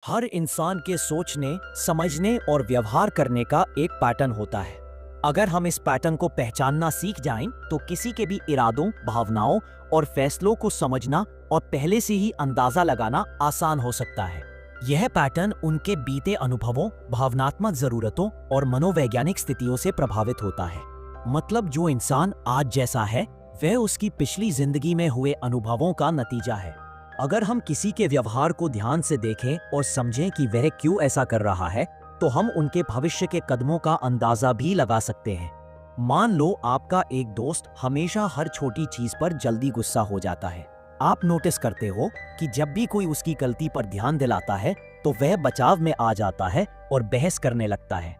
हर इंसान के सोचने, समझने और व्यवहार करने का एक पैटर्न होता है। अगर हम इस पैटर्न को पहचानना सीख जाएं, तो किसी के भी इरादों, भावनाओं और फैसलों को समझना और पहले से ही अंदाजा लगाना आसान हो सकता है। यह पैटर्न उनके बीते अनुभवों, भावनात्मक जरूरतों और मनोवैज्ञानिक स्थितियों से प्रभावित होता है। मतलब जो इंसान आज जैसा है, वह उसकी पिछली जिंदगी में हुए अनुभवों का नतीजा है। अगर हम किसी के व्यवहार को ध्यान से देखें और समझें कि वह क्यों ऐसा कर रहा है, तो हम उनके भविष्य के कदमों का अंदाजा भी लगा सकते हैं। मान लो आपका एक दोस्त हमेशा हर छोटी चीज पर जल्दी गुस्सा हो जाता है। आप नोटिस करते हो कि जब भी कोई उसकी गलती पर ध्यान दिलाता है, तो वह बचाव में आ जाता है और बहस करने लगता है।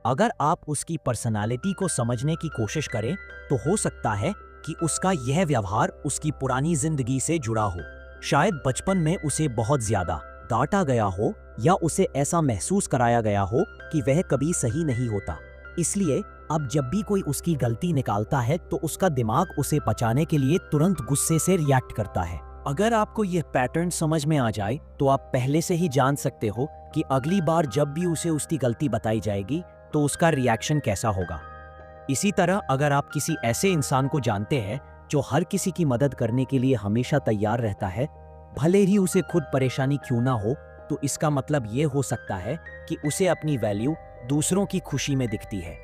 अगर आप उसकी पर्सनालिटी को समझने की कोशिश करें, तो हो सकता है कि उसका यह व्यवहार उसकी पुरानी जिंदगी से जुड़ा हो। शायद बचपन में उसे बहुत ज्यादा डांटा गया हो, या उसे ऐसा महसूस कराया गया हो कि वह कभी सही नहीं होता। इसलिए अब जब भी कोई उसकी गलती निकालता है, तो उसका दिमाग उसे बचाने के लिए तुरंत गुस्से से रिएक्ट करता है। अगर आपको यह पैटर्न समझ में आ जाए, तो आप पहले से ही जान सकते हो कि अगली बार जब भी उसे उसकी गलती बताई जाएगी, तो उसका रिएक्शन कैसा होगा। इसी तरह अगर आप किसी ऐसे इंसान को जानते हैं जो हर किसी की मदद करने के लिए हमेशा तैयार रहता है, भले ही उसे खुद परेशानी क्यों ना हो, तो इसका मतलब ये हो सकता है कि उसे अपनी वैल्यू दूसरों की खुशी में दिखती है।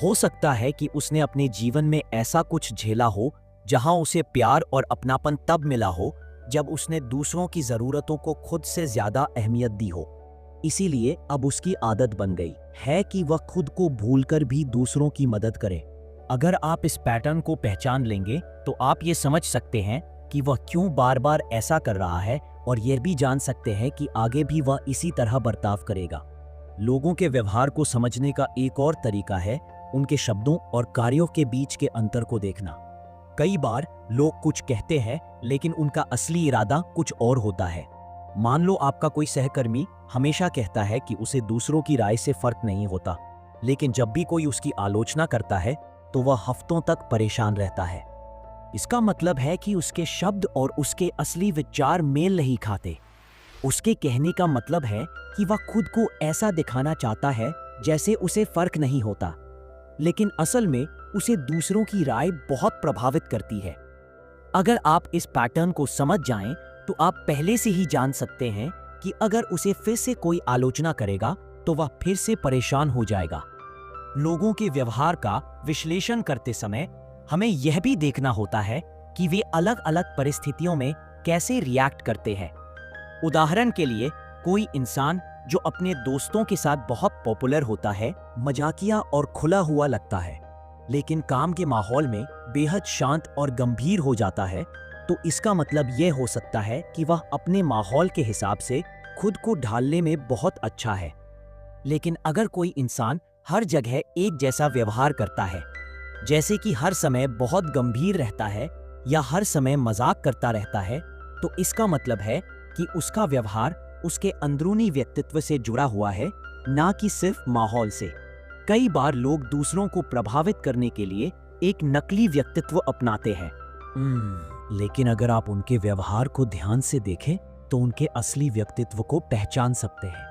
हो सकता है कि उसने अपने जीवन में ऐसा कुछ झेला हो जहां उसे प्यार और अपनापन तब मिला हो जब उसने दूसरों की जरूरतों को खुद से ज्यादा अहमियत दी हो। इसीलिए अब उसकी आदत बन गई है कि वह खुद को भूलकर भी दूसरों की मदद करे। अगर आप इस पैटर्न को पहचान लेंगे, तो आप ये समझ सकते हैं कि वह क्यों बार बार ऐसा कर रहा है, और यह भी जान सकते हैं कि आगे भी वह इसी तरह बर्ताव करेगा। लोगों के व्यवहार को समझने का एक और तरीका है उनके शब्दों और कार्यों के बीच के अंतर को देखना। कई बार लोग कुछ कहते हैं, लेकिन उनका असली इरादा कुछ और होता है। मान लो आपका कोई सहकर्मी हमेशा कहता है कि उसे दूसरों की राय से फर्क नहीं होता, लेकिन जब भी कोई उसकी आलोचना करता है, तो वह हफ्तों तक परेशान रहता है। इसका मतलब है कि उसके शब्द और उसके असली विचार मेल नहीं खाते। उसके कहने का मतलब है कि वह खुद को ऐसा दिखाना चाहता है जैसे उसे फर्क नहीं होता, लेकिन असल में उसे दूसरों की राय बहुत प्रभावित करती है। अगर आप इस पैटर्न को समझ जाएं, तो आप पहले से ही जान सकते हैं कि अगर उसे फिर से कोई आलोचना करेगा, तो वह फिर से परेशान हो जाएगा। लोगों के व्यवहार का विश्लेषण करते समय हमें यह भी देखना होता है कि वे अलग अलग परिस्थितियों में कैसे रिएक्ट करते हैं। उदाहरण के लिए, कोई इंसान जो अपने दोस्तों के साथ बहुत पॉपुलर होता है, मजाकिया और खुला हुआ लगता है, लेकिन काम के माहौल में बेहद शांत और गंभीर हो जाता है, तो इसका मतलब यह हो सकता है कि वह अपने माहौल के हिसाब से खुद को ढालने में बहुत अच्छा है। लेकिन अगर कोई इंसान हर जगह एक जैसा व्यवहार करता है, जैसे कि हर समय बहुत गंभीर रहता है या हर समय मजाक करता रहता है, तो इसका मतलब है कि उसका व्यवहार उसके अंदरूनी व्यक्तित्व से जुड़ा हुआ है, ना कि सिर्फ माहौल से। कई बार लोग दूसरों को प्रभावित करने के लिए एक नकली व्यक्तित्व अपनाते हैं, लेकिन अगर आप उनके व्यवहार को ध्यान से देखें, तो उनके असली व्यक्तित्व को पहचान सकते हैं।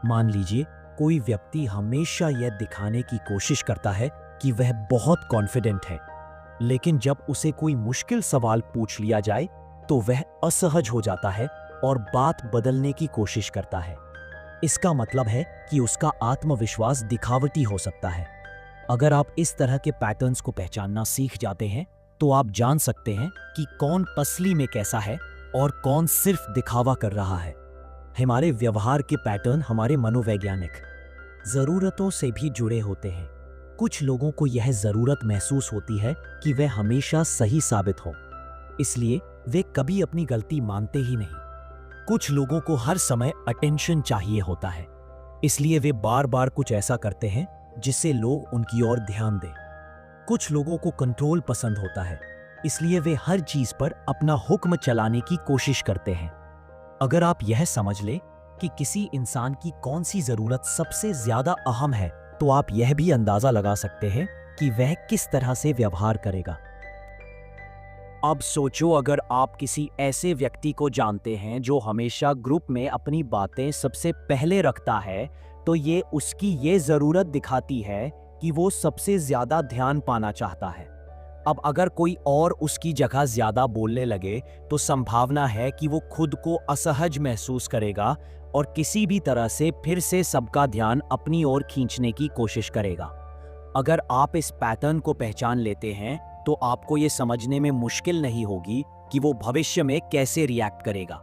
मान लीजिए कोई व्यक्ति हमेशा यह दिखाने की कोशिश करता है कि वह बहुत कॉन्फिडेंट है, लेकिन जब उसे कोई मुश्किल सवाल पूछ लिया जाए, तो वह असहज हो जाता है और बात बदलने की कोशिश करता है। इसका मतलब है कि उसका आत्मविश्वास दिखावटी हो सकता है। अगर आप इस तरह के पैटर्न्स को पहचानना सीख जाते हैं, तो आप जान सकते हैं कि कौन असली में कैसा है और कौन सिर्फ दिखावा कर रहा है। हमारे व्यवहार के पैटर्न हमारे मनोवैज्ञानिक जरूरतों से भी जुड़े होते हैं। कुछ लोगों को यह जरूरत महसूस होती है कि वे हमेशा सही साबित हो, इसलिए वे कभी अपनी गलती मानते ही नहीं। कुछ लोगों को हर समय अटेंशन चाहिए होता है, इसलिए वे बार बार कुछ ऐसा करते हैं जिससे लोग उनकी ओर ध्यान दें। कुछ लोगों को कंट्रोल पसंद होता है, इसलिए वे हर चीज पर अपना हुक्म चलाने की कोशिश करते हैं। अगर आप यह समझ ले कि किसी इंसान की कौन सी जरूरत सबसे ज्यादा अहम है, तो आप यह भी अंदाजा लगा सकते हैं कि वह किस तरह से व्यवहार करेगा। अब सोचो, अगर आप किसी ऐसे व्यक्ति को जानते हैं जो हमेशा ग्रुप में अपनी बातें सबसे पहले रखता है, तो ये उसकी ये ज़रूरत दिखाती है कि वो सबसे ज़्यादा ध्यान पाना चाहता है। अब अगर कोई और उसकी जगह ज़्यादा बोलने लगे, तो संभावना है कि वो खुद को असहज महसूस करेगा और किसी भी तरह से फिर से सबका ध्यान अपनी ओर खींचने की कोशिश करेगा। अगर आप इस पैटर्न को पहचान लेते हैं, तो आपको ये समझने में मुश्किल नहीं होगी कि वो भविष्य में कैसे रिएक्ट करेगा।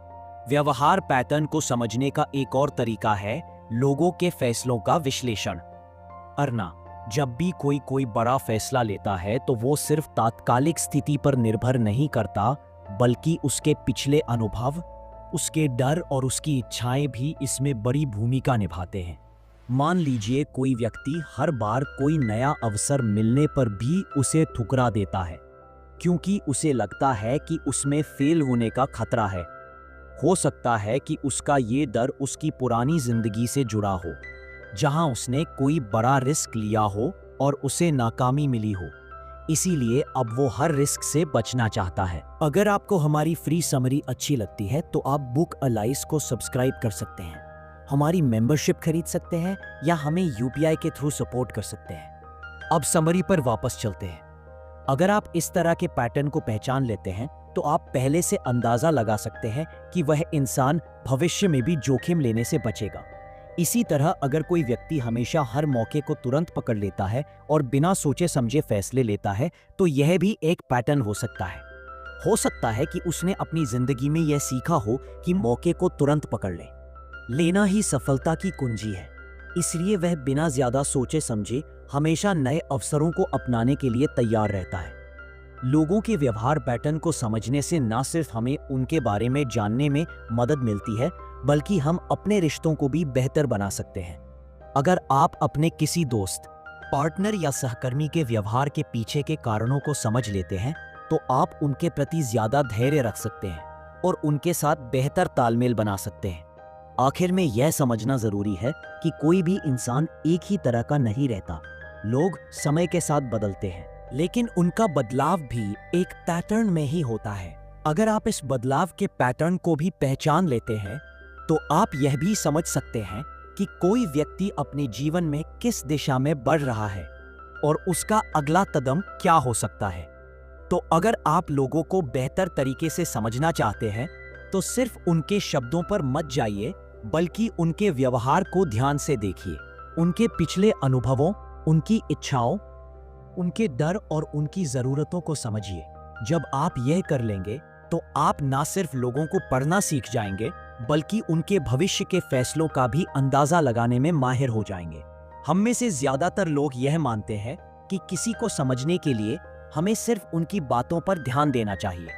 व्यवहार पैटर्न को समझने का एक और तरीका है लोगों के फैसलों का विश्लेषण करना। जब भी कोई बड़ा फैसला लेता है, तो वो सिर्फ तात्कालिक स्थिति पर निर्भर नहीं करता, बल्कि उसके पिछले अनुभव, उसके डर और उसकी इच्छाएं भी इसमें बड़ी भूमिका निभाते हैं। मान लीजिए कोई व्यक्ति हर बार कोई नया अवसर मिलने पर भी उसे ठुकरा देता है, क्योंकि उसे लगता है कि उसमें फेल होने का खतरा है। हो सकता है कि उसका ये डर उसकी पुरानी जिंदगी से जुड़ा हो, जहां उसने कोई बड़ा रिस्क लिया हो और उसे नाकामी मिली हो। इसीलिए अब वो हर रिस्क से बचना चाहता है। अगर आपको हमारी फ्री समरी अच्छी लगती है, तो आप बुक अलाइस को सब्सक्राइब कर सकते हैं, हमारी मेंबरशिप खरीद सकते हैं या हमें यूपीआई के थ्रू सपोर्ट कर सकते हैं। अब समरी पर वापस चलते हैं। अगर आप इस तरह के पैटर्न को पहचान लेते हैं, तो आप पहले से अंदाजा लगा सकते हैं कि वह इंसान भविष्य में भी जोखिम लेने से बचेगा। इसी तरह अगर कोई व्यक्ति हमेशा हर मौके को तुरंत पकड़ लेता है और बिना सोचे समझे फैसले लेता है, तो यह भी एक पैटर्न हो सकता है। हो सकता है कि उसने अपनी जिंदगी में यह सीखा हो कि मौके को तुरंत पकड़ लेना ही सफलता की कुंजी है। इसलिए वह बिना ज्यादा सोचे समझे हमेशा नए अवसरों को अपनाने के लिए तैयार रहता है। लोगों के व्यवहार पैटर्न को समझने से न सिर्फ हमें उनके बारे में जानने में मदद मिलती है, बल्कि हम अपने रिश्तों को भी बेहतर बना सकते हैं। अगर आप अपने किसी दोस्त, पार्टनर या सहकर्मी के व्यवहार के पीछे के कारणों को समझ लेते हैं, तो आप उनके प्रति ज्यादा धैर्य रख सकते हैं और उनके साथ बेहतर तालमेल बना सकते हैं। आखिर में यह समझना जरूरी है कि कोई भी इंसान एक ही तरह का नहीं रहता। लोग समय के साथ बदलते हैं, लेकिन उनका बदलाव भी एक पैटर्न में ही होता है। अगर आप इस बदलाव के पैटर्न को भी पहचान लेते हैं, तो आप यह भी समझ सकते हैं कि कोई व्यक्ति अपने जीवन में किस दिशा में बढ़ रहा है और उसका अगला कदम क्या हो सकता है। तो अगर आप लोगों को बेहतर तरीके से समझना चाहते हैं, तो सिर्फ उनके शब्दों पर मत जाइए, बल्कि उनके व्यवहार को ध्यान से देखिए। उनके पिछले अनुभवों, उनकी इच्छाओं, उनके डर और उनकी जरूरतों को समझिए। जब आप यह कर लेंगे, तो आप ना सिर्फ लोगों को पढ़ना सीख जाएंगे, बल्कि उनके भविष्य के फैसलों का भी अंदाजा लगाने में माहिर हो जाएंगे। हम में से ज्यादातर लोग यह मानते हैं कि किसी को समझने के लिए हमें सिर्फ उनकी बातों पर ध्यान देना चाहिए,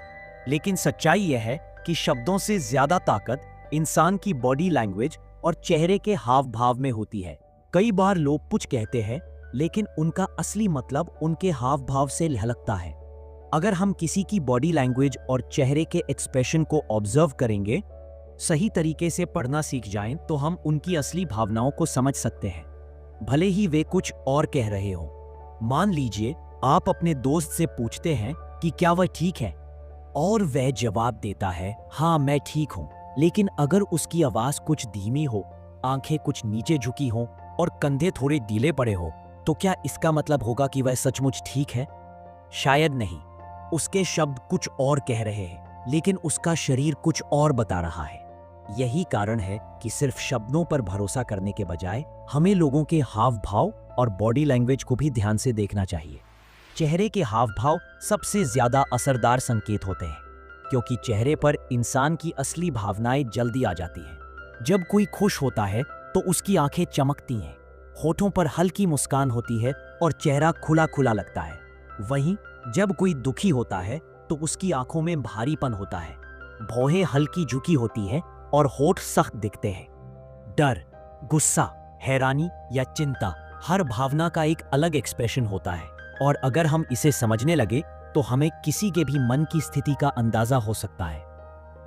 लेकिन सच्चाई यह है कि शब्दों से ज्यादा ताकत इंसान की बॉडी लैंग्वेज और चेहरे के हाव भाव में होती है। कई बार लोग कुछ कहते हैं, लेकिन उनका असली मतलब उनके हाव भाव से झलकता है। अगर हम किसी की बॉडी लैंग्वेज और चेहरे के एक्सप्रेशन को ऑब्जर्व करेंगे, सही तरीके से पढ़ना सीख जाएं, तो हम उनकी असली भावनाओं को समझ सकते हैं, भले ही वे कुछ और कह रहे हों। मान लीजिए आप अपने दोस्त से पूछते हैं कि क्या वह ठीक है, और वह जवाब देता है, हाँ मैं ठीक हूं। लेकिन अगर उसकी आवाज कुछ धीमी हो, आंखें कुछ नीचे झुकी हों और कंधे थोड़े ढीले पड़े हो, तो क्या इसका मतलब होगा कि वह सचमुच ठीक है? शायद नहीं। उसके शब्द कुछ और कह रहे हैं, लेकिन उसका शरीर कुछ और बता रहा है। यही कारण है कि सिर्फ शब्दों पर भरोसा करने के बजाय हमें लोगों के हाव भाव और बॉडी लैंग्वेज को भी ध्यान से देखना चाहिए। चेहरे के हाव भाव सबसे ज्यादा असरदार संकेत होते हैं, क्योंकि चेहरे पर इंसान की असली भावनाएं जल्दी आ जाती हैं। जब कोई खुश होता है, तो उसकी आंखें चमकती हैं, होठों पर हल्की मुस्कान होती है और चेहरा खुला खुला लगता है। वहीं जब कोई दुखी होता है, तो उसकी आंखों में भारीपन होता है, भौहें हल्की झुकी होती है और होठ सख्त दिखते हैं। डर, गुस्सा, हैरानी या चिंता, हर भावना का एक अलग एक्सप्रेशन होता है, और अगर हम इसे समझने लगे, तो हमें किसी के भी मन की स्थिति का अंदाजा हो सकता है।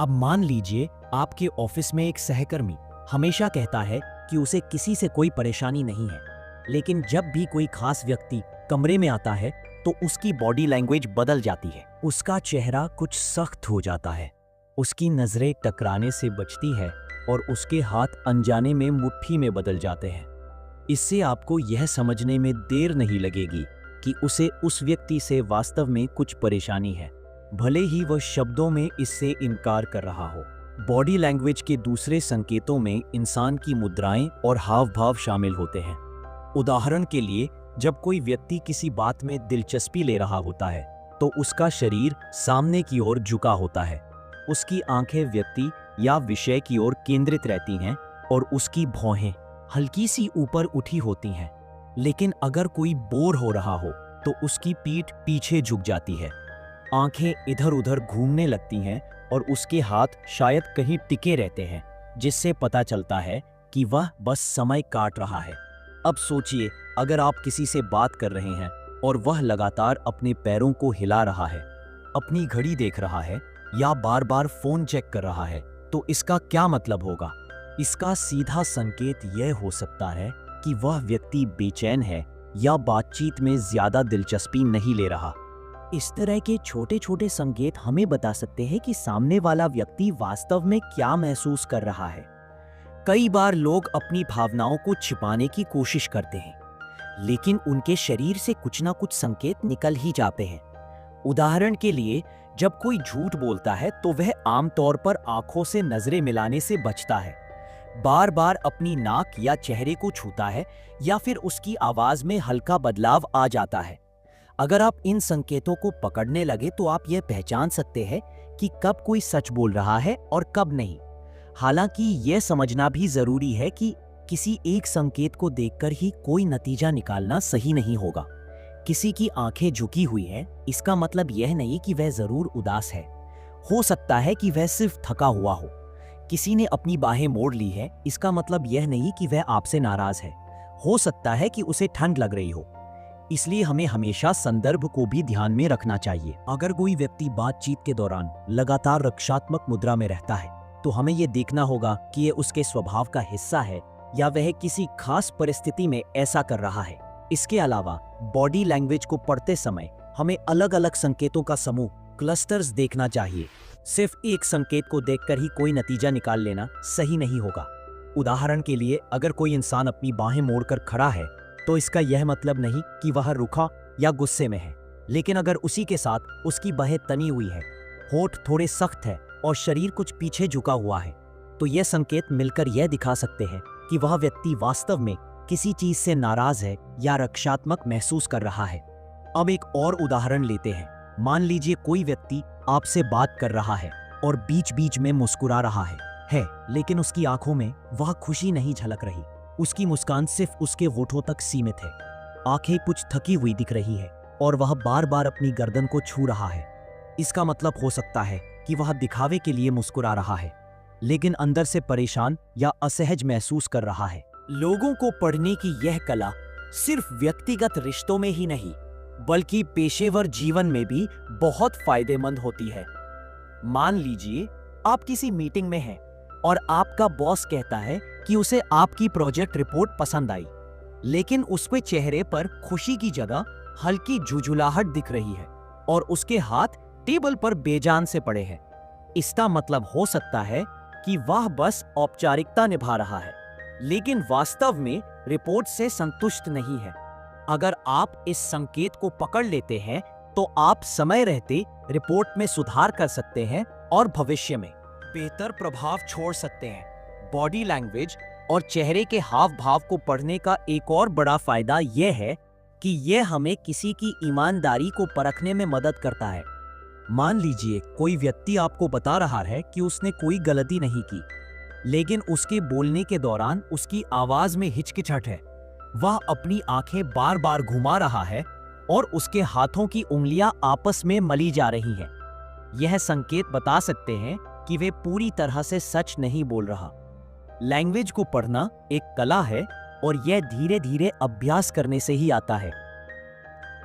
अब मान लीजिए आपके ऑफिस में एक सहकर्मी हमेशा कहता है कि उसे किसी से कोई परेशानी नहीं है, लेकिन जब भी कोई खास व्यक्ति कमरे में आता है, तो उसकी बॉडी लैंग्वेज बदल जाती है। उसका चेहरा कुछ सख्त हो जाता है, उसकी नजरें टकराने से बचती है और उसके हाथ अनजाने में मुट्ठी में बदल जाते हैं। इससे आपको यह समझने में देर नहीं लगेगी कि उसे उस व्यक्ति से वास्तव में कुछ परेशानी है, भले ही वह शब्दों में इससे इनकार कर रहा हो। बॉडी लैंग्वेज के दूसरे संकेतों में इंसान की मुद्राएं और हाव भाव शामिल होते हैं। उदाहरण के लिए, जब कोई व्यक्ति किसी बात में दिलचस्पी ले रहा होता है तो उसका शरीर सामने की ओर झुका होता है, उसकी आंखें व्यक्ति या विषय की ओर केंद्रित रहती हैं और उसकी भौहें हल्की सी ऊपर उठी होती हैं। लेकिन अगर कोई बोर हो रहा हो तो उसकी पीठ पीछे झुक जाती है, आंखें इधर उधर घूमने लगती हैं और उसके हाथ शायद कहीं टिके रहते हैं, जिससे पता चलता है कि वह बस समय काट रहा है। अब सोचिए, अगर आप किसी से बात कर रहे हैं और वह लगातार अपने पैरों को हिला रहा है, अपनी घड़ी देख रहा है या बार बार फोन चेक कर रहा है, तो इसका क्या मतलब होगा? इसका सीधा संकेत यह हो सकता है कि वह व्यक्ति बेचैन है या बातचीत में ज्यादा दिलचस्पी नहीं ले रहा। इस तरह के छोटे छोटे संकेत हमें बता सकते हैं कि सामने वाला व्यक्ति वास्तव में क्या महसूस कर रहा है। कई बार लोग अपनी भावनाओं को छिपाने की कोशिश करते हैं, लेकिन उनके शरीर से कुछ ना कुछ संकेत निकल ही जाते हैं। उदाहरण के लिए, जब कोई झूठ बोलता है तो वह आमतौर पर आंखों से नजरें मिलाने से बचता है, बार बार अपनी नाक या चेहरे को छूता है या फिर उसकी आवाज में हल्का बदलाव आ जाता है। अगर आप इन संकेतों को पकड़ने लगे तो आप यह पहचान सकते हैं कि कब कोई सच बोल रहा है और कब नहीं। हालांकि यह समझना भी जरूरी है कि किसी एक संकेत को देखकर ही कोई नतीजा निकालना सही नहीं होगा। किसी की आंखें झुकी हुई हैं, इसका मतलब यह नहीं कि वह जरूर उदास है। हो सकता है कि वह सिर्फ थका हुआ हो। किसी ने अपनी बाहें मोड़ ली है, इसका मतलब यह नहीं कि वह आपसे नाराज है। हो सकता है कि उसे ठंड लग रही हो। इसलिए हमें हमेशा संदर्भ को भी ध्यान में रखना चाहिए। अगर कोई व्यक्ति बातचीत के दौरान लगातार रक्षात्मक मुद्रा में रहता है, तो हमें यह देखना होगा कि यह उसके स्वभाव का हिस्सा है या वह किसी खास परिस्थिति में ऐसा कर रहा है। इसके अलावा बॉडी लैंग्वेज को पढ़ते समय हमें अलग अलग संकेतों का समूह, क्लस्टर्स देखना चाहिए। सिर्फ एक संकेत को देखकर ही कोई नतीजा निकाल लेना सही नहीं होगा। उदाहरण के लिए, अगर कोई इंसान अपनी बाहें मोड़कर खड़ा है तो इसका यह मतलब नहीं कि वह रुखा या गुस्से में है। लेकिन अगर उसी के साथ उसकी बाहें तनी हुई है, होंठ थोड़े सख्त है और शरीर कुछ पीछे झुका हुआ है, तो यह संकेत मिलकर यह दिखा सकते हैं कि वह व्यक्ति वास्तव में किसी चीज से नाराज है या रक्षात्मक महसूस कर रहा है। अब एक और उदाहरण लेते हैं। मान लीजिए कोई व्यक्ति आपसे बात कर रहा है और बीच बीच में मुस्कुरा रहा है, लेकिन उसकी आंखों में वह खुशी नहीं झलक रही। उसकी मुस्कान सिर्फ उसके होठों तक सीमित है। आंखें कुछ थकी हुई दिख रही है और वह बार बार अपनी गर्दन को छू रहा है। इसका मतलब हो सकता है कि वह दिखावे के लिए मुस्कुरा रहा है, लेकिन अंदर से परेशान या असहज महसूस कर रहा है। लोगों को पढ़ने की यह कला सिर्फ व्यक्तिगत रिश्तों में ही नहीं, बल्कि पेशेवर जीवन में भी बहुत फायदेमंद होती है। मान लीजिए आप किसी मीटिंग में हैं और आपका बॉस कहता है कि उसे आपकी प्रोजेक्ट रिपोर्ट पसंद आई, लेकिन उसके चेहरे पर खुशी की जगह हल्की झुझुलाहट दिख रही है और उसके हाथ टेबल पर बेजान से पड़े हैं। इसका मतलब हो सकता है कि वह बस औपचारिकता निभा रहा है, लेकिन वास्तव में रिपोर्ट से संतुष्ट नहीं है। अगर आप इस संकेत को पकड़ लेते हैं तो आप समय रहते रिपोर्ट में सुधार कर सकते हैं और भविष्य में बेहतर प्रभाव छोड़ सकते हैं। बॉडी लैंग्वेज और चेहरे के हाव भाव को पढ़ने का एक और बड़ा फायदा यह है कि यह हमें किसी की ईमानदारी को परखने में मदद करता है। मान लीजिए कोई व्यक्ति आपको बता रहा है कि उसने कोई गलती नहीं की, लेकिन उसके बोलने के दौरान उसकी आवाज में हिचकिचाहट है, वह अपनी आंखें बार बार घुमा रहा है और उसके हाथों की उंगलियां आपस में मली जा रही हैं। यह संकेत बता सकते हैं कि वे पूरी तरह से सच नहीं बोल रहा। लैंग्वेज को पढ़ना एक कला है और यह धीरे धीरे अभ्यास करने से ही आता है।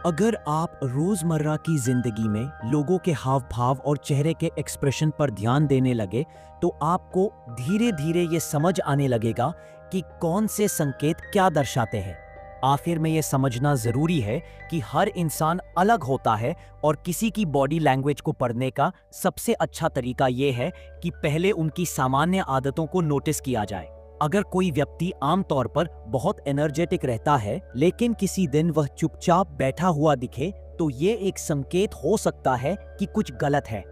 अगर आप रोजमर्रा की जिंदगी में लोगों के हाव भाव और चेहरे के एक्सप्रेशन पर ध्यान देने लगे, तो आपको धीरे धीरे ये समझ आने लगेगा कि कौन से संकेत क्या दर्शाते हैं। आखिर में ये समझना जरूरी है कि हर इंसान अलग होता है और किसी की बॉडी लैंग्वेज को पढ़ने का सबसे अच्छा तरीका ये है कि पहले उनकी सामान्य आदतों को नोटिस किया जाए। अगर कोई व्यक्ति आमतौर पर बहुत एनर्जेटिक रहता है लेकिन किसी दिन वह चुपचाप बैठा हुआ दिखे तो ये एक संकेत हो सकता है कि कुछ गलत है।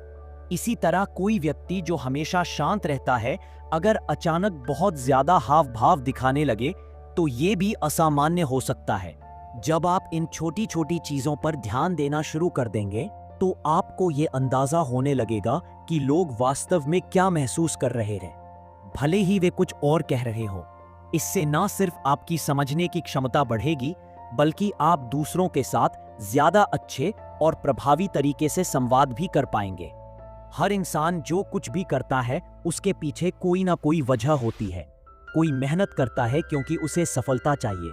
इसी तरह कोई व्यक्ति जो हमेशा शांत रहता है अगर अचानक बहुत ज्यादा हाव भाव दिखाने लगे तो ये भी असामान्य हो सकता है। जब आप इन छोटी छोटी चीजों पर ध्यान देना शुरू कर देंगे तो आपको ये अंदाजा होने लगेगा कि लोग वास्तव में क्या महसूस कर रहे हैं, भले ही वे कुछ और कह रहे हो। इससे न सिर्फ आपकी समझने की क्षमता बढ़ेगी बल्कि आप दूसरों के साथ ज्यादा अच्छे और प्रभावी तरीके से संवाद भी कर पाएंगे। हर इंसान जो कुछ भी करता है उसके पीछे कोई ना कोई वजह होती है। कोई मेहनत करता है क्योंकि उसे सफलता चाहिए,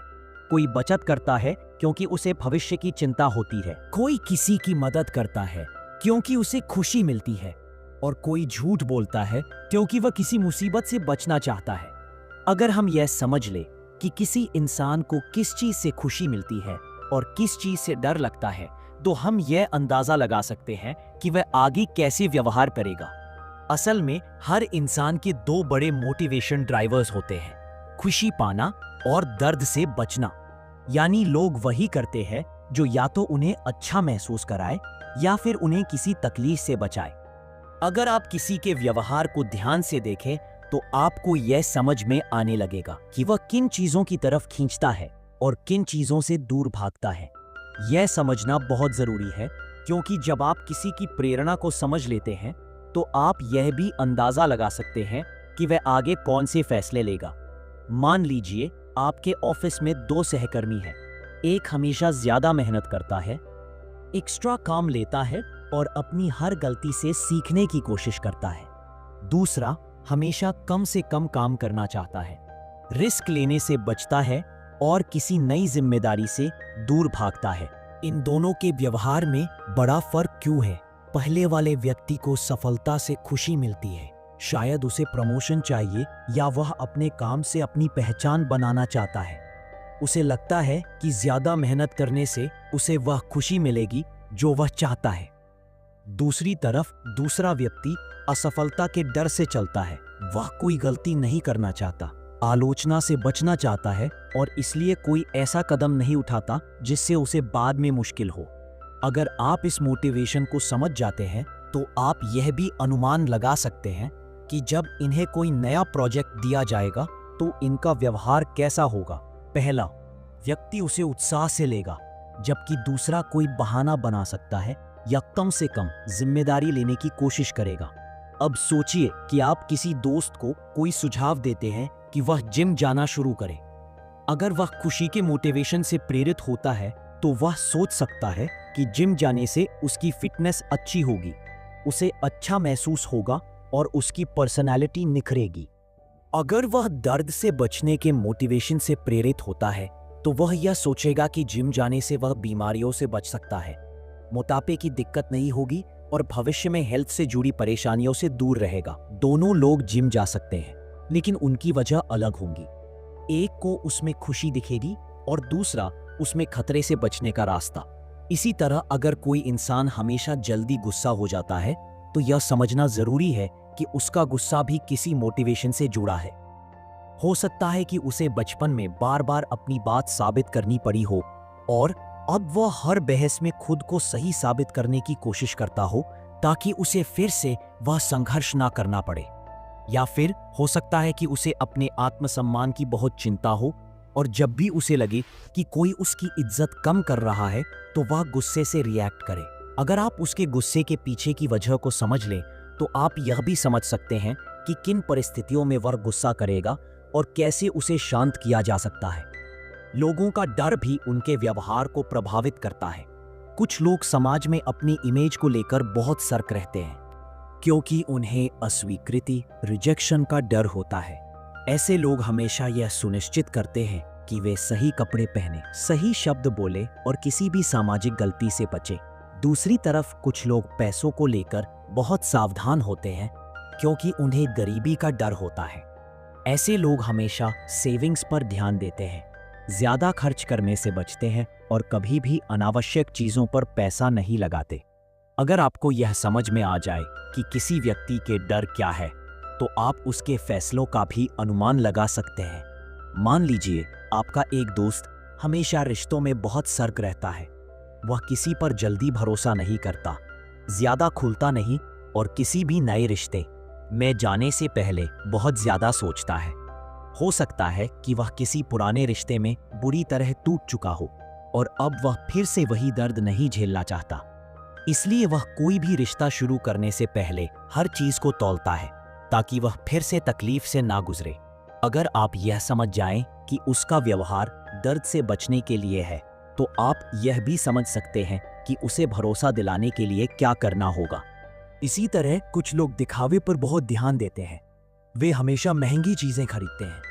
कोई बचत करता है क्योंकि उसे भविष्य की चिंता होती है, कोई किसी की मदद करता है क्योंकि उसे खुशी मिलती है और कोई झूठ बोलता है क्योंकि वह किसी मुसीबत से बचना चाहता है। अगर हम यह समझ ले कि किसी इंसान को किस चीज से खुशी मिलती है और किस चीज से डर लगता है तो हम यह अंदाजा लगा सकते हैं कि वह आगे कैसे व्यवहार करेगा। असल में हर इंसान के दो बड़े मोटिवेशन ड्राइवर्स होते हैं, खुशी पाना और दर्द से बचना। यानी लोग वही करते हैं जो या तो उन्हें अच्छा महसूस कराए या फिर उन्हें किसी तकलीफ से बचाए। अगर आप किसी के व्यवहार को ध्यान से देखें तो आपको यह समझ में आने लगेगा कि वह किन चीजों की तरफ खींचता है और किन चीजों से दूर भागता है। यह समझना बहुत जरूरी है क्योंकि जब आप किसी की प्रेरणा को समझ लेते हैं तो आप यह भी अंदाजा लगा सकते हैं कि वह आगे कौन से फैसले लेगा। मान लीजिए आपके ऑफिस में दो सहकर्मी हैं। एक हमेशा ज्यादा मेहनत करता है, एक्स्ट्रा काम लेता है और अपनी हर गलती से सीखने की कोशिश करता है। दूसरा हमेशा कम से कम काम करना चाहता है, रिस्क लेने से बचता है और किसी नई जिम्मेदारी से दूर भागता है। इन दोनों के व्यवहार में बड़ा फर्क क्यों है? पहले वाले व्यक्ति को सफलता से खुशी मिलती है, शायद उसे प्रमोशन चाहिए या वह अपने काम से अपनी पहचान बनाना चाहता है। उसे लगता है कि ज्यादा मेहनत करने से उसे वह खुशी मिलेगी जो वह चाहता है। दूसरी तरफ दूसरा व्यक्ति असफलता के डर से चलता है। वह कोई गलती नहीं करना चाहता, आलोचना से बचना चाहता है और इसलिए कोई ऐसा कदम नहीं उठाता जिससे उसे बाद में मुश्किल हो। अगर आप इस मोटिवेशन को समझ जाते हैं तो आप यह भी अनुमान लगा सकते हैं कि जब इन्हें कोई नया प्रोजेक्ट दिया जाएगा तो इनका व्यवहार कैसा होगा। पहला व्यक्ति उसे उत्साह से लेगा, जबकि दूसरा कोई बहाना बना सकता है या कम से कम जिम्मेदारी लेने की कोशिश करेगा। अब सोचिए कि आप किसी दोस्त को कोई सुझाव देते हैं कि वह जिम जाना शुरू करे। अगर वह खुशी के मोटिवेशन से प्रेरित होता है तो वह सोच सकता है कि जिम जाने से उसकी फिटनेस अच्छी होगी, उसे अच्छा महसूस होगा और उसकी पर्सनालिटी निखरेगी। अगर वह दर्द से बचने के मोटिवेशन से प्रेरित होता है तो वह यह सोचेगा कि जिम जाने से वह बीमारियों से बच सकता है, मोटापे की दिक्कत नहीं होगी और भविष्य में हेल्थ से जुड़ी परेशानियों से दूर रहेगा। दोनों लोग जिम जा सकते हैं लेकिन उनकी वजह अलग होंगी। एक को उसमें खुशी दिखेगी और दूसरा उसमें खतरे से बचने का रास्ता। इसी तरह अगर कोई इंसान हमेशा जल्दी गुस्सा हो जाता है तो यह समझना जरूरी है कि उसका गुस्सा भी किसी मोटिवेशन से जुड़ा है। हो सकता है कि उसे बचपन में बार बार अपनी बात साबित करनी पड़ी हो और अब वह हर बहस में खुद को सही साबित करने की कोशिश करता हो ताकि उसे फिर से वह संघर्ष ना करना पड़े। या फिर हो सकता है कि उसे अपने आत्मसम्मान की बहुत चिंता हो और जब भी उसे लगे कि कोई उसकी इज्जत कम कर रहा है तो वह गुस्से से रिएक्ट करे। अगर आप उसके गुस्से के पीछे की वजह को समझ लें तो आप यह भी समझ सकते हैं कि किन परिस्थितियों में वह गुस्सा करेगा और कैसे उसे शांत किया जा सकता है। लोगों का डर भी उनके व्यवहार को प्रभावित करता है। कुछ लोग समाज में अपनी इमेज को लेकर बहुत सतर्क रहते हैं क्योंकि उन्हें अस्वीकृति, रिजेक्शन का डर होता है। ऐसे लोग हमेशा यह सुनिश्चित करते हैं कि वे सही कपड़े पहने, सही शब्द बोले और किसी भी सामाजिक गलती से बचे। दूसरी तरफ कुछ लोग पैसों को लेकर बहुत सावधान होते हैं क्योंकि उन्हें गरीबी का डर होता है। ऐसे लोग हमेशा सेविंग्स पर ध्यान देते हैं ज्यादा खर्च करने से बचते हैं और कभी भी अनावश्यक चीजों पर पैसा नहीं लगाते। अगर आपको यह समझ में आ जाए कि किसी व्यक्ति के डर क्या है, तो आप उसके फैसलों का भी अनुमान लगा सकते हैं। मान लीजिए आपका एक दोस्त हमेशा रिश्तों में बहुत सतर्क रहता है। वह किसी पर जल्दी भरोसा नहीं करता, ज्यादा खुलता नहीं और किसी भी नए रिश्ते में जाने से पहले बहुत ज्यादा सोचता है। हो सकता है कि वह किसी पुराने रिश्ते में बुरी तरह टूट चुका हो और अब वह फिर से वही दर्द नहीं झेलना चाहता। इसलिए वह कोई भी रिश्ता शुरू करने से पहले हर चीज को तौलता है ताकि वह फिर से तकलीफ से ना गुजरे। अगर आप यह समझ जाएं कि उसका व्यवहार दर्द से बचने के लिए है, तो आप यह भी समझ सकते हैं कि उसे भरोसा दिलाने के लिए क्या करना होगा। इसी तरह कुछ लोग दिखावे पर बहुत ध्यान देते हैं। वे हमेशा महंगी चीजें खरीदते हैं,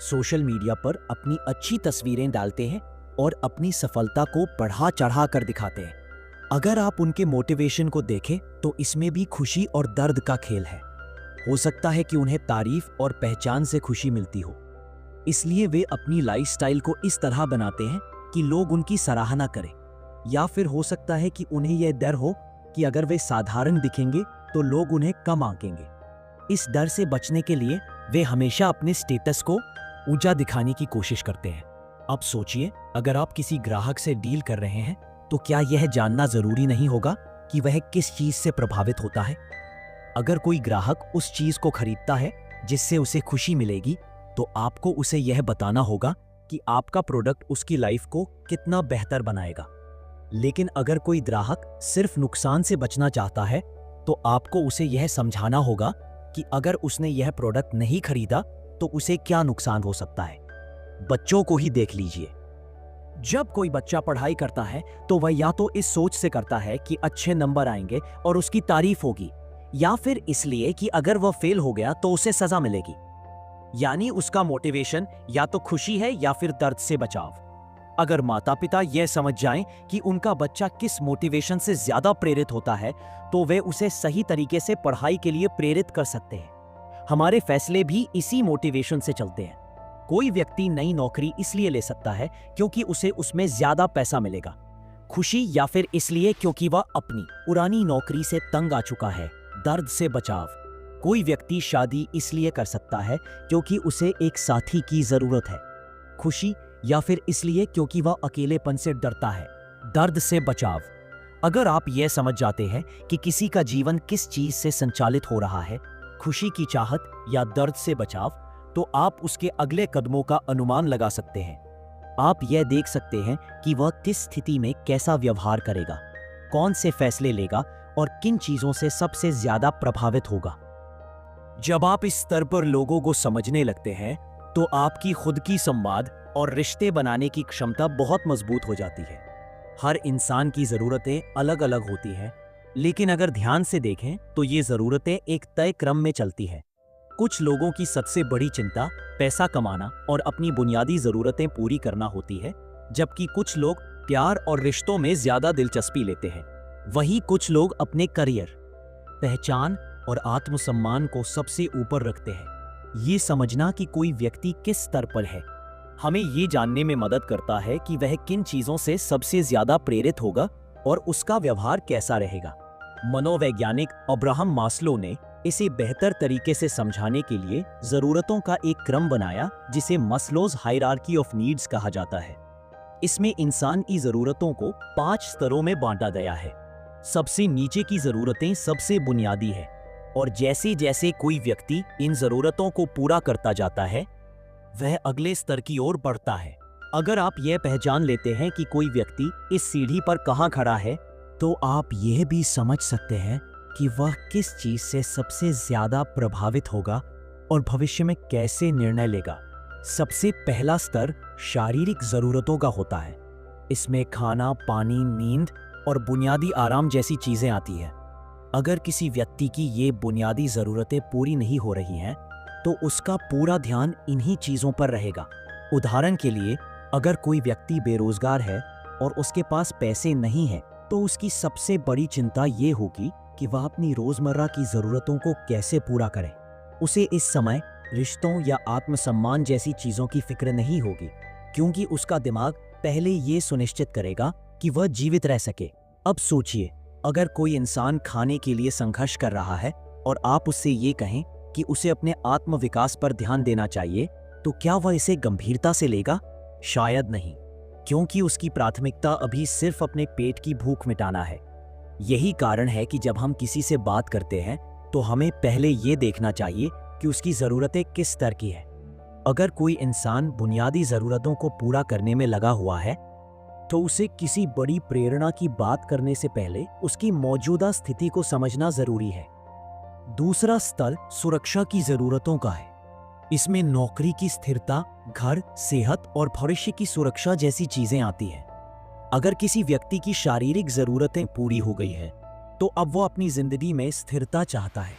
सोशल मीडिया पर अपनी अच्छी तस्वीरें डालते हैं और अपनी सफलता को बढ़ा चढ़ा कर दिखाते हैं। अगर आप उनके मोटिवेशन को देखें तो इसमें भी खुशी और दर्द का खेल है। हो सकता है कि उन्हें तारीफ और पहचान से खुशी मिलती हो, इसलिए वे अपनी लाइफस्टाइल को इस तरह बनाते हैं कि लोग उनकी सराहना करें। या फिर हो सकता है कि उन्हें यह डर हो कि अगर वे साधारण दिखेंगे तो लोग उन्हें कम आंकेंगे। इस डर से बचने के लिए वे हमेशा अपने स्टेटस को ऊंचा दिखाने की कोशिश करते हैं। अब सोचिए, अगर आप किसी ग्राहक से डील कर रहे हैं तो क्या यह जानना जरूरी नहीं होगा कि वह किस चीज से प्रभावित होता है? अगर कोई ग्राहक उस चीज को खरीदता है जिससे उसे खुशी मिलेगी, तो आपको उसे यह बताना होगा कि आपका प्रोडक्ट उसकी लाइफ को कितना बेहतर बनाएगा। लेकिन अगर कोई ग्राहक सिर्फ नुकसान से बचना चाहता है, तो आपको उसे यह समझाना होगा कि अगर उसने यह प्रोडक्ट नहीं खरीदा तो उसे क्या नुकसान हो सकता है। बच्चों को ही देख लीजिए। जब कोई बच्चा पढ़ाई करता है तो वह या तो इस सोच से करता है कि अच्छे नंबर आएंगे और उसकी तारीफ होगी, या फिर इसलिए कि अगर वह फेल हो गया तो उसे सजा मिलेगी। यानी उसका मोटिवेशन या तो खुशी है या फिर दर्द से बचाव। अगर माता पिता यह समझ जाएं कि उनका बच्चा किस मोटिवेशन से ज्यादा प्रेरित होता है, तो वे उसे सही तरीके से पढ़ाई के लिए प्रेरित कर सकते हैं। हमारे फैसले भी इसी मोटिवेशन से चलते हैं। कोई व्यक्ति नई नौकरी इसलिए ले सकता है क्योंकि उसे उसमें ज्यादा पैसा मिलेगा, खुशी या फिर इसलिए क्योंकि वह अपनी पुरानी नौकरी से तंग आ चुका है, दर्द से बचाव। कोई व्यक्ति शादी इसलिए कर सकता है क्योंकि उसे एक साथी की जरूरत है, खुशी या फिर इसलिए क्योंकि वह अकेलेपन से डरता है, दर्द से बचाव। अगर आप यह समझ जाते हैं कि किसी का जीवन किस चीज से संचालित हो रहा है, खुशी की चाहत या दर्द से बचाव, तो आप उसके अगले कदमों का अनुमान लगा सकते हैं। आप यह देख सकते हैं कि वह किस स्थिति में कैसा व्यवहार करेगा, कौन से फैसले लेगा और किन चीजों से सबसे ज्यादा प्रभावित होगा। जब आप इस स्तर पर लोगों को समझने लगते हैं, तो आपकी खुद की संवाद और रिश्ते बनाने की क्षमता बहुत मजबूत हो जाती है। हर इंसान की ज़रूरतें अलग अलग होती हैं, लेकिन अगर ध्यान से देखें तो ये ज़रूरतें एक तय क्रम में चलती हैं। कुछ लोगों की सबसे बड़ी चिंता पैसा कमाना और अपनी बुनियादी ज़रूरतें पूरी करना होती है, जबकि कुछ लोग प्यार और रिश्तों में ज़्यादा दिलचस्पी लेते हैं। वहीं कुछ लोग अपने करियर, पहचान और आत्मसम्मान को सबसे ऊपर रखते हैं। ये समझना कि कोई व्यक्ति किस स्तर पर है, हमें ये जानने में मदद करता है कि वह किन चीजों से सबसे ज्यादा प्रेरित होगा और उसका व्यवहार कैसा रहेगा। मनोवैज्ञानिक अब्राहम मास्लो ने इसे बेहतर तरीके से समझाने के लिए जरूरतों का एक क्रम बनाया, जिसे मस्लोज हायरार्की ऑफ नीड्स कहा जाता है। इसमें इंसान की जरूरतों को 5 स्तरों में बांटा गया है। सबसे नीचे की जरूरतें सबसे बुनियादी है, और जैसे जैसे कोई व्यक्ति इन जरूरतों को पूरा करता जाता है, वह अगले स्तर की ओर बढ़ता है। अगर आप यह पहचान लेते हैं कि कोई व्यक्ति इस सीढ़ी पर कहां खड़ा है, तो आप यह भी समझ सकते हैं कि वह किस चीज से सबसे ज्यादा प्रभावित होगा और भविष्य में कैसे निर्णय लेगा। सबसे पहला स्तर शारीरिक जरूरतों का होता है। इसमें खाना, पानी, नींद और बुनियादी आराम जैसी चीजें आती हैं। अगर किसी व्यक्ति की ये बुनियादी जरूरतें पूरी नहीं हो रही हैं, तो उसका पूरा ध्यान इन्हीं चीजों पर रहेगा। उदाहरण के लिए, अगर कोई व्यक्ति बेरोजगार है और उसके पास पैसे नहीं हैं, तो उसकी सबसे बड़ी चिंता ये होगी कि वह अपनी रोजमर्रा की जरूरतों को कैसे पूरा करे। उसे इस समय रिश्तों या आत्मसम्मान जैसी चीजों की फिक्र नहीं होगी, क्योंकि उसका दिमाग पहले ये सुनिश्चित करेगा कि वह जीवित रह सके। अब सोचिए, अगर कोई इंसान खाने के लिए संघर्ष कर रहा है और आप उससे ये कहें कि उसे अपने आत्म विकास पर ध्यान देना चाहिए, तो क्या वह इसे गंभीरता से लेगा? शायद नहीं, क्योंकि उसकी प्राथमिकता अभी सिर्फ अपने पेट की भूख मिटाना है। यही कारण है कि जब हम किसी से बात करते हैं तो हमें पहले ये देखना चाहिए कि उसकी ज़रूरतें किस स्तर की है। अगर कोई इंसान बुनियादी ज़रूरतों को पूरा करने में लगा हुआ है, तो उसे किसी बड़ी प्रेरणा की बात करने से पहले उसकी मौजूदा स्थिति को समझना ज़रूरी है। दूसरा स्तर सुरक्षा की ज़रूरतों का है। इसमें नौकरी की स्थिरता, घर, सेहत और भविष्य की सुरक्षा जैसी चीज़ें आती हैं। अगर किसी व्यक्ति की शारीरिक ज़रूरतें पूरी हो गई हैं, तो अब वो अपनी ज़िंदगी में स्थिरता चाहता है।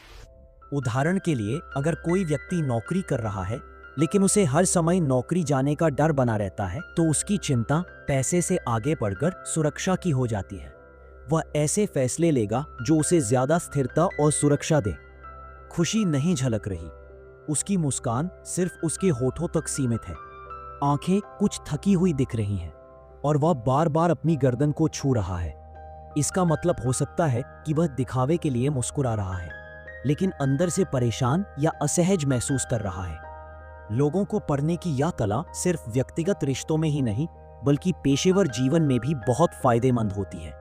उदाहरण के लिए, अगर कोई व्यक्ति नौकरी कर रहा है लेकिन उसे हर समय नौकरी जाने का डर बना रहता है, तो उसकी चिंता पैसे से आगे बढ़कर सुरक्षा की हो जाती है। वह ऐसे फैसले लेगा जो उसे ज़्यादा स्थिरता और सुरक्षा दे। खुशी नहीं झलक रही, उसकी मुस्कान सिर्फ उसके होठों तक सीमित है। आंखें कुछ थकी हुई दिख रही हैं और वह बार बार अपनी गर्दन को छू रहा है। इसका मतलब हो सकता है कि वह दिखावे के लिए मुस्कुरा रहा है, लेकिन अंदर से परेशान या असहज महसूस कर रहा है। लोगों को पढ़ने की यह कला सिर्फ व्यक्तिगत रिश्तों में ही नहीं, बल्कि पेशेवर जीवन में भी बहुत फायदेमंद होती है।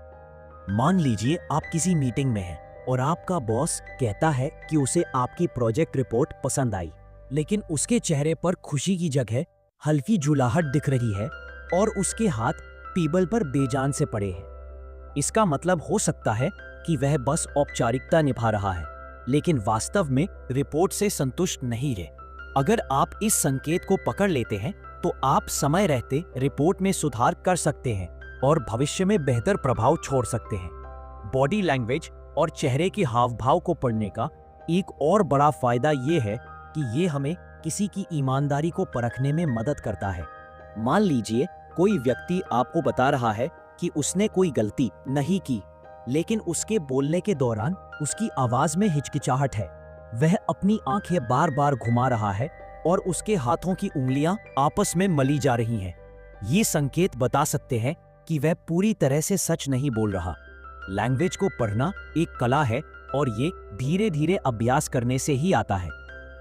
मान लीजिए आप किसी मीटिंग में हैं और आपका बॉस कहता है कि उसे आपकी प्रोजेक्ट रिपोर्ट पसंद आई, लेकिन उसके चेहरे पर खुशी की जगह हल्की जुलाहट दिख रही है और उसके हाथ टेबल पर बेजान से पड़े हैं। इसका मतलब हो सकता है कि वह बस औपचारिकता निभा रहा है, लेकिन वास्तव में रिपोर्ट से संतुष्ट नहीं रहे। अगर आप इस संकेत को पकड़ लेते हैं, तो आप समय रहते रिपोर्ट में सुधार कर सकते हैं और भविष्य में बेहतर प्रभाव छोड़ सकते हैं। बॉडी लैंग्वेज और चेहरे के हाव भाव को पढ़ने का एक और बड़ा फायदा ये है कि ये हमें किसी की ईमानदारी को परखने में मदद करता है। मान लीजिए कोई व्यक्ति आपको बता रहा है कि उसने कोई गलती नहीं की, लेकिन उसके बोलने के दौरान उसकी आवाज में हिचकिचाहट है, वह अपनी आंखें बार बार घुमा रहा है और उसके हाथों की उंगलियां आपस में मली जा रही हैं। ये संकेत बता सकते हैं कि वह पूरी तरह से सच नहीं बोल रहा। लैंग्वेज को पढ़ना एक कला है और ये धीरे धीरे अभ्यास करने से ही आता है।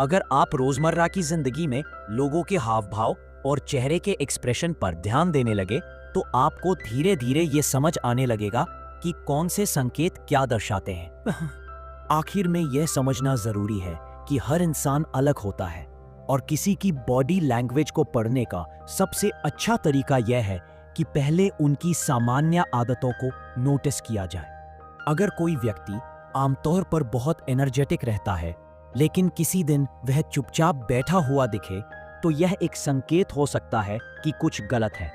अगर आप रोजमर्रा की जिंदगी में लोगों के हाव भाव और चेहरे के एक्सप्रेशन पर ध्यान देने लगे, तो आपको धीरे धीरे ये समझ आने लगेगा कि कौन से संकेत क्या दर्शाते हैं। आखिर में यह समझना जरूरी है कि हर इंसान अलग होता है और किसी की बॉडी लैंग्वेज को पढ़ने का सबसे अच्छा तरीका यह है कि पहले उनकी सामान्य आदतों को नोटिस किया जाए। अगर कोई व्यक्ति आमतौर पर बहुत एनर्जेटिक रहता है, लेकिन किसी दिन वह चुपचाप बैठा हुआ दिखे, तो यह एक संकेत हो सकता है कि कुछ गलत है।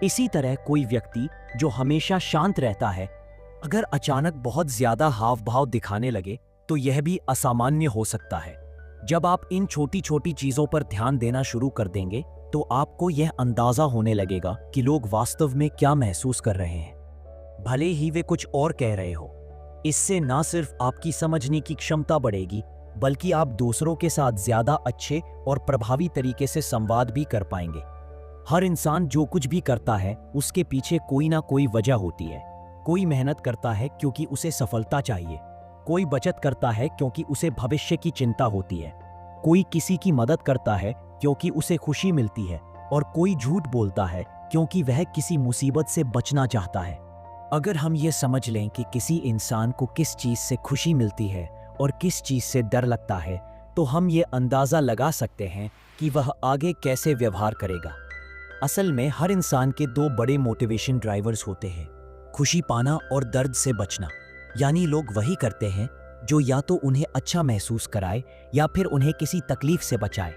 इसी तरह कोई व्यक्ति जो हमेशा शांत रहता है, अगर अचानक बहुत ज्यादा हाव भाव दिखाने लगे, तो यह भी असामान्य हो सकता है। जब आप इन छोटी छोटी चीजों पर ध्यान देना शुरू कर देंगे, तो आपको यह अंदाजा होने लगेगा कि लोग वास्तव में क्या महसूस कर रहे हैं, भले ही वे कुछ और कह रहे हो। इससे ना सिर्फ आपकी समझने की क्षमता बढ़ेगी, बल्कि आप दूसरों के साथ ज्यादा अच्छे और प्रभावी तरीके से संवाद भी कर पाएंगे। हर इंसान जो कुछ भी करता है, उसके पीछे कोई ना कोई वजह होती है। कोई मेहनत करता है क्योंकि उसे सफलता चाहिए, कोई बचत करता है क्योंकि उसे भविष्य की चिंता होती है, कोई किसी की मदद करता है क्योंकि उसे खुशी मिलती है, और कोई झूठ बोलता है क्योंकि वह किसी मुसीबत से बचना चाहता है। अगर हम ये समझ लें कि किसी इंसान को किस चीज से खुशी मिलती है और किस चीज से डर लगता है, तो हम ये अंदाजा लगा सकते हैं कि वह आगे कैसे व्यवहार करेगा। असल में हर इंसान के दो बड़े मोटिवेशन ड्राइवर्स होते हैं, खुशी पाना और दर्द से बचना। यानी लोग वही करते हैं जो या तो उन्हें अच्छा महसूस कराए या फिर उन्हें किसी तकलीफ से बचाए।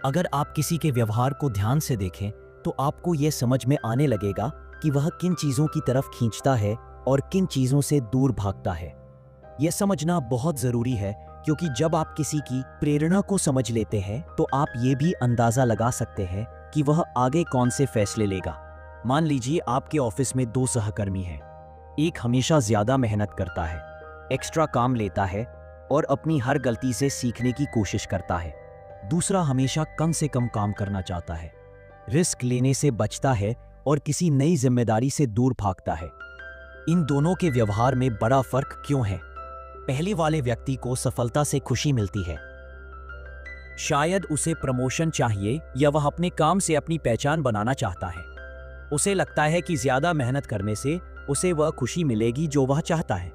अगर आप किसी के व्यवहार को ध्यान से देखें, तो आपको यह समझ में आने लगेगा कि वह किन चीज़ों की तरफ खींचता है और किन चीज़ों से दूर भागता है। यह समझना बहुत ज़रूरी है, क्योंकि जब आप किसी की प्रेरणा को समझ लेते हैं, तो आप ये भी अंदाज़ा लगा सकते हैं कि वह आगे कौन से फैसले लेगा। मान लीजिए आपके ऑफिस में दो सहकर्मी हैं। एक हमेशा ज़्यादा मेहनत करता है, एक्स्ट्रा काम लेता है और अपनी हर गलती से सीखने की कोशिश करता है। दूसरा हमेशा कम से कम काम करना चाहता है, रिस्क लेने से बचता है और किसी नई जिम्मेदारी से दूर भागता है। इन दोनों के व्यवहार में बड़ा फर्क क्यों है? पहले वाले व्यक्ति को सफलता से खुशी मिलती है। शायद उसे प्रमोशन चाहिए या वह अपने काम से अपनी पहचान बनाना चाहता है। उसे लगता है कि ज्यादा मेहनत करने से उसे वह खुशी मिलेगी जो वह चाहता है।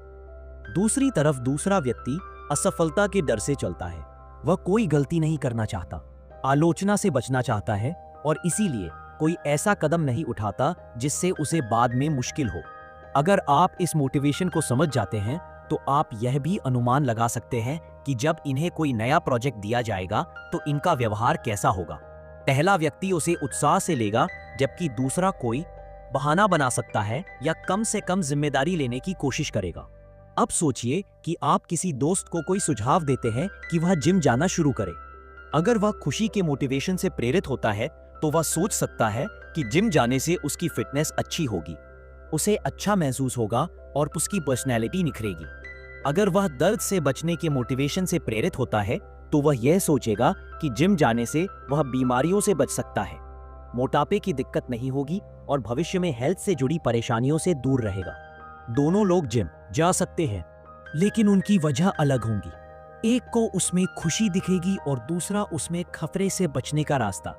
दूसरी तरफ दूसरा व्यक्ति असफलता के डर से चलता है। वह कोई गलती नहीं करना चाहता, आलोचना से बचना चाहता है और इसीलिए कोई ऐसा कदम नहीं उठाता जिससे उसे बाद में मुश्किल हो। अगर आप इस मोटिवेशन को समझ जाते हैं तो आप यह भी अनुमान लगा सकते हैं कि जब इन्हें कोई नया प्रोजेक्ट दिया जाएगा तो इनका व्यवहार कैसा होगा। पहला व्यक्ति उसे उत्साह से लेगा, जबकि दूसरा कोई बहाना बना सकता है या कम से कम जिम्मेदारी लेने की कोशिश करेगा। अब सोचिए कि आप किसी दोस्त को कोई सुझाव देते हैं कि वह जिम जाना शुरू करे। अगर वह खुशी के मोटिवेशन से प्रेरित होता है तो वह सोच सकता है कि जिम जाने से उसकी फिटनेस अच्छी होगी, उसे अच्छा महसूस होगा और उसकी पर्सनैलिटी निखरेगी। अगर वह दर्द से बचने के मोटिवेशन से प्रेरित होता है तो वह यह सोचेगा कि जिम जाने से वह बीमारियों से बच सकता है, मोटापे की दिक्कत नहीं होगी और भविष्य में हेल्थ से जुड़ी परेशानियों से दूर रहेगा। दोनों लोग जिम जा सकते हैं, लेकिन उनकी वजह अलग होंगी। एक को उसमें खुशी दिखेगी और दूसरा उसमें खतरे से बचने का रास्ता।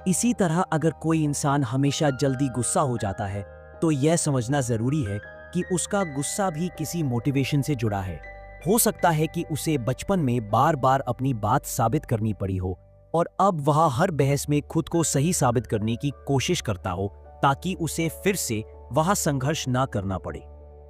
इसी तरह अगर कोई इंसान हमेशा जल्दी गुस्सा हो जाता है तो यह समझना जरूरी है कि उसका गुस्सा भी किसी मोटिवेशन से जुड़ा है। हो सकता है कि उसे बचपन में बार बार अपनी बात साबित करनी पड़ी हो और अब वह हर बहस में खुद को सही साबित करने की कोशिश करता हो ताकि उसे फिर से वह संघर्ष ना करना पड़े।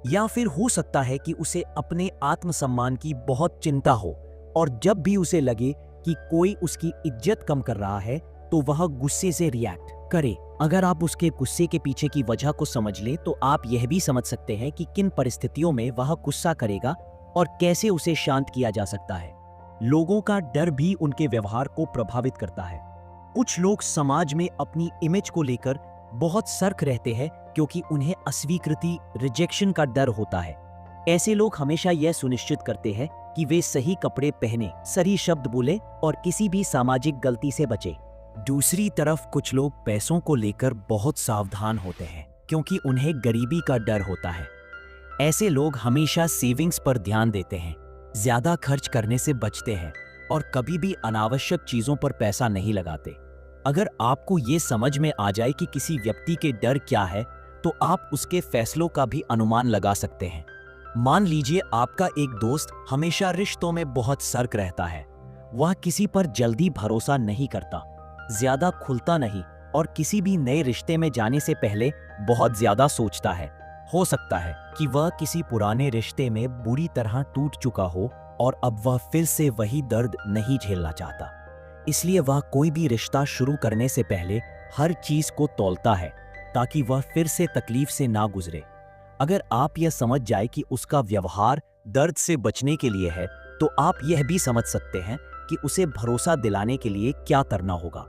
या फिर हो सकता है कि उसे अपने आत्मसम्मान की बहुत चिंता हो और जब भी उसे लगे कि कोई उसकी इज्जत कम कर रहा है तो वह गुस्से से रिएक्ट करे। अगर आप उसके गुस्से के पीछे की वजह को समझ लें तो आप यह भी समझ सकते हैं कि किन परिस्थितियों में वह गुस्सा करेगा और कैसे उसे शांत किया जा सकता है। लोगों का डर भी उनके व्यवहार को प्रभावित करता है। कुछ लोग समाज में अपनी इमेज को लेकर बहुत सतर्क रहते हैं क्योंकि उन्हें अस्वीकृति, रिजेक्शन का डर होता है। ऐसे लोग हमेशा यह सुनिश्चित करते हैं कि वे सही कपड़े पहने, सही शब्द बोले और किसी भी सामाजिक गलती से बचे। दूसरी तरफ कुछ लोग पैसों को लेकर बहुत सावधान होते हैं क्योंकि उन्हें गरीबी का डर होता है। ऐसे लोग हमेशा सेविंग्स पर ध्यान देते हैं, ज्यादा खर्च करने से बचते हैं और कभी भी अनावश्यक चीजों पर पैसा नहीं लगाते। अगर आपको ये समझ में आ जाए कि किसी व्यक्ति के डर क्या है तो आप उसके फैसलों का भी अनुमान लगा सकते हैं। मान लीजिए आपका एक दोस्त हमेशा रिश्तों में बहुत सतर्क रहता है। वह किसी पर जल्दी भरोसा नहीं करता, ज्यादा खुलता नहीं और किसी भी नए रिश्ते में जाने से पहले बहुत ज्यादा सोचता है। हो सकता है कि वह किसी पुराने रिश्ते में बुरी तरह टूट चुका हो और अब वह फिर से वही दर्द नहीं झेलना चाहता। इसलिए वह कोई भी रिश्ता शुरू करने से पहले हर चीज को तौलता है ताकि वह फिर से तकलीफ से ना गुजरे। अगर आप यह समझ जाए कि उसका व्यवहार दर्द से बचने के लिए है तो आप यह भी समझ सकते हैं कि उसे भरोसा दिलाने के लिए क्या करना होगा।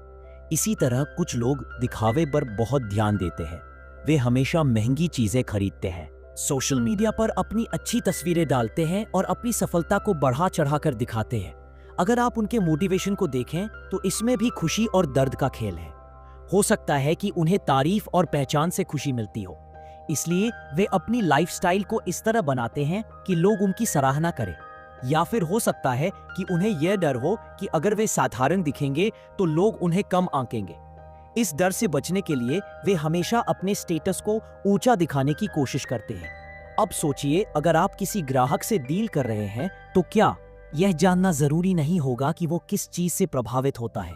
इसी तरह कुछ लोग दिखावे पर बहुत ध्यान देते हैं। वे हमेशा महंगी चीजें खरीदते हैं, सोशल मीडिया पर अपनी अच्छी तस्वीरें डालते हैं और अपनी सफलता को बढ़ा चढ़ाकर दिखाते हैं। अगर आप उनके मोटिवेशन को देखें तो इसमें भी खुशी और दर्द का खेल है। हो सकता है कि उन्हें तारीफ और पहचान से खुशी मिलती हो, इसलिए वे अपनी लाइफस्टाइल को इस तरह बनाते हैं कि लोग उनकी सराहना करें। या फिर हो सकता है कि उन्हें यह डर हो कि अगर वे साधारण दिखेंगे तो लोग उन्हें कम आंकेंगे। इस डर से बचने के लिए वे हमेशा अपने स्टेटस को ऊंचा दिखाने की कोशिश करते हैं। अब सोचिए, अगर आप किसी ग्राहक से डील कर रहे हैं तो क्या यह जानना जरूरी नहीं होगा कि वो किस चीज से प्रभावित होता है?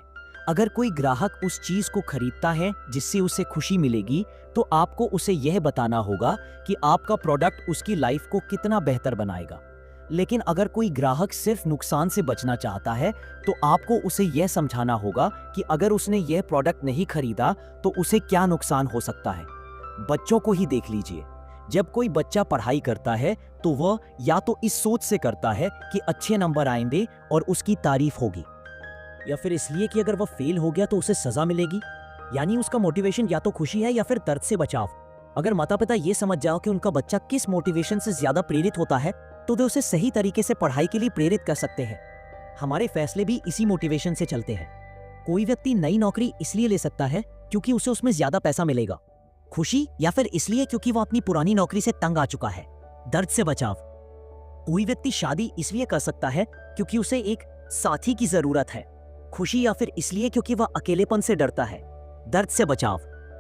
अगर कोई ग्राहक उस चीज को खरीदता है जिससे उसे खुशी मिलेगी तो आपको उसे यह बताना होगा कि आपका प्रोडक्ट उसकी लाइफ को कितना बेहतर बनाएगा। लेकिन अगर कोई ग्राहक सिर्फ नुकसान से बचना चाहता है तो आपको उसे यह समझाना होगा कि अगर उसने यह प्रोडक्ट नहीं खरीदा तो उसे क्या नुकसान हो सकता है। बच्चों को ही देख लीजिए, जब कोई बच्चा पढ़ाई करता है तो वह या तो इस सोच से करता है कि अच्छे नंबर आएंगे और उसकी तारीफ होगी, या फिर इसलिए कि अगर वह फेल हो गया तो उसे सजा मिलेगी। यानी उसका मोटिवेशन या तो खुशी है या फिर दर्द से बचाव। अगर माता पिता ये समझ जाओ कि उनका बच्चा किस मोटिवेशन से ज्यादा प्रेरित होता है तो वे उसे सही तरीके से पढ़ाई के लिए प्रेरित कर सकते हैं। हमारे फैसले भी इसी मोटिवेशन से चलते हैं। कोई व्यक्ति नई नौकरी इसलिए ले सकता है क्योंकि उसे उसमें ज्यादा पैसा मिलेगा। खुशी या फिर इसलिए क्योंकि वो अपनी पुरानी नौकरी से तंग आ चुका है। दर्द से बचाव। कोई व्यक्ति शादी इसलिए कर सकता है क्योंकि उसे एक साथी की जरूरत है। खुशी या फिर इसलिए क्योंकि वह अकेलेपन से डरता है। दर्द से बचाव।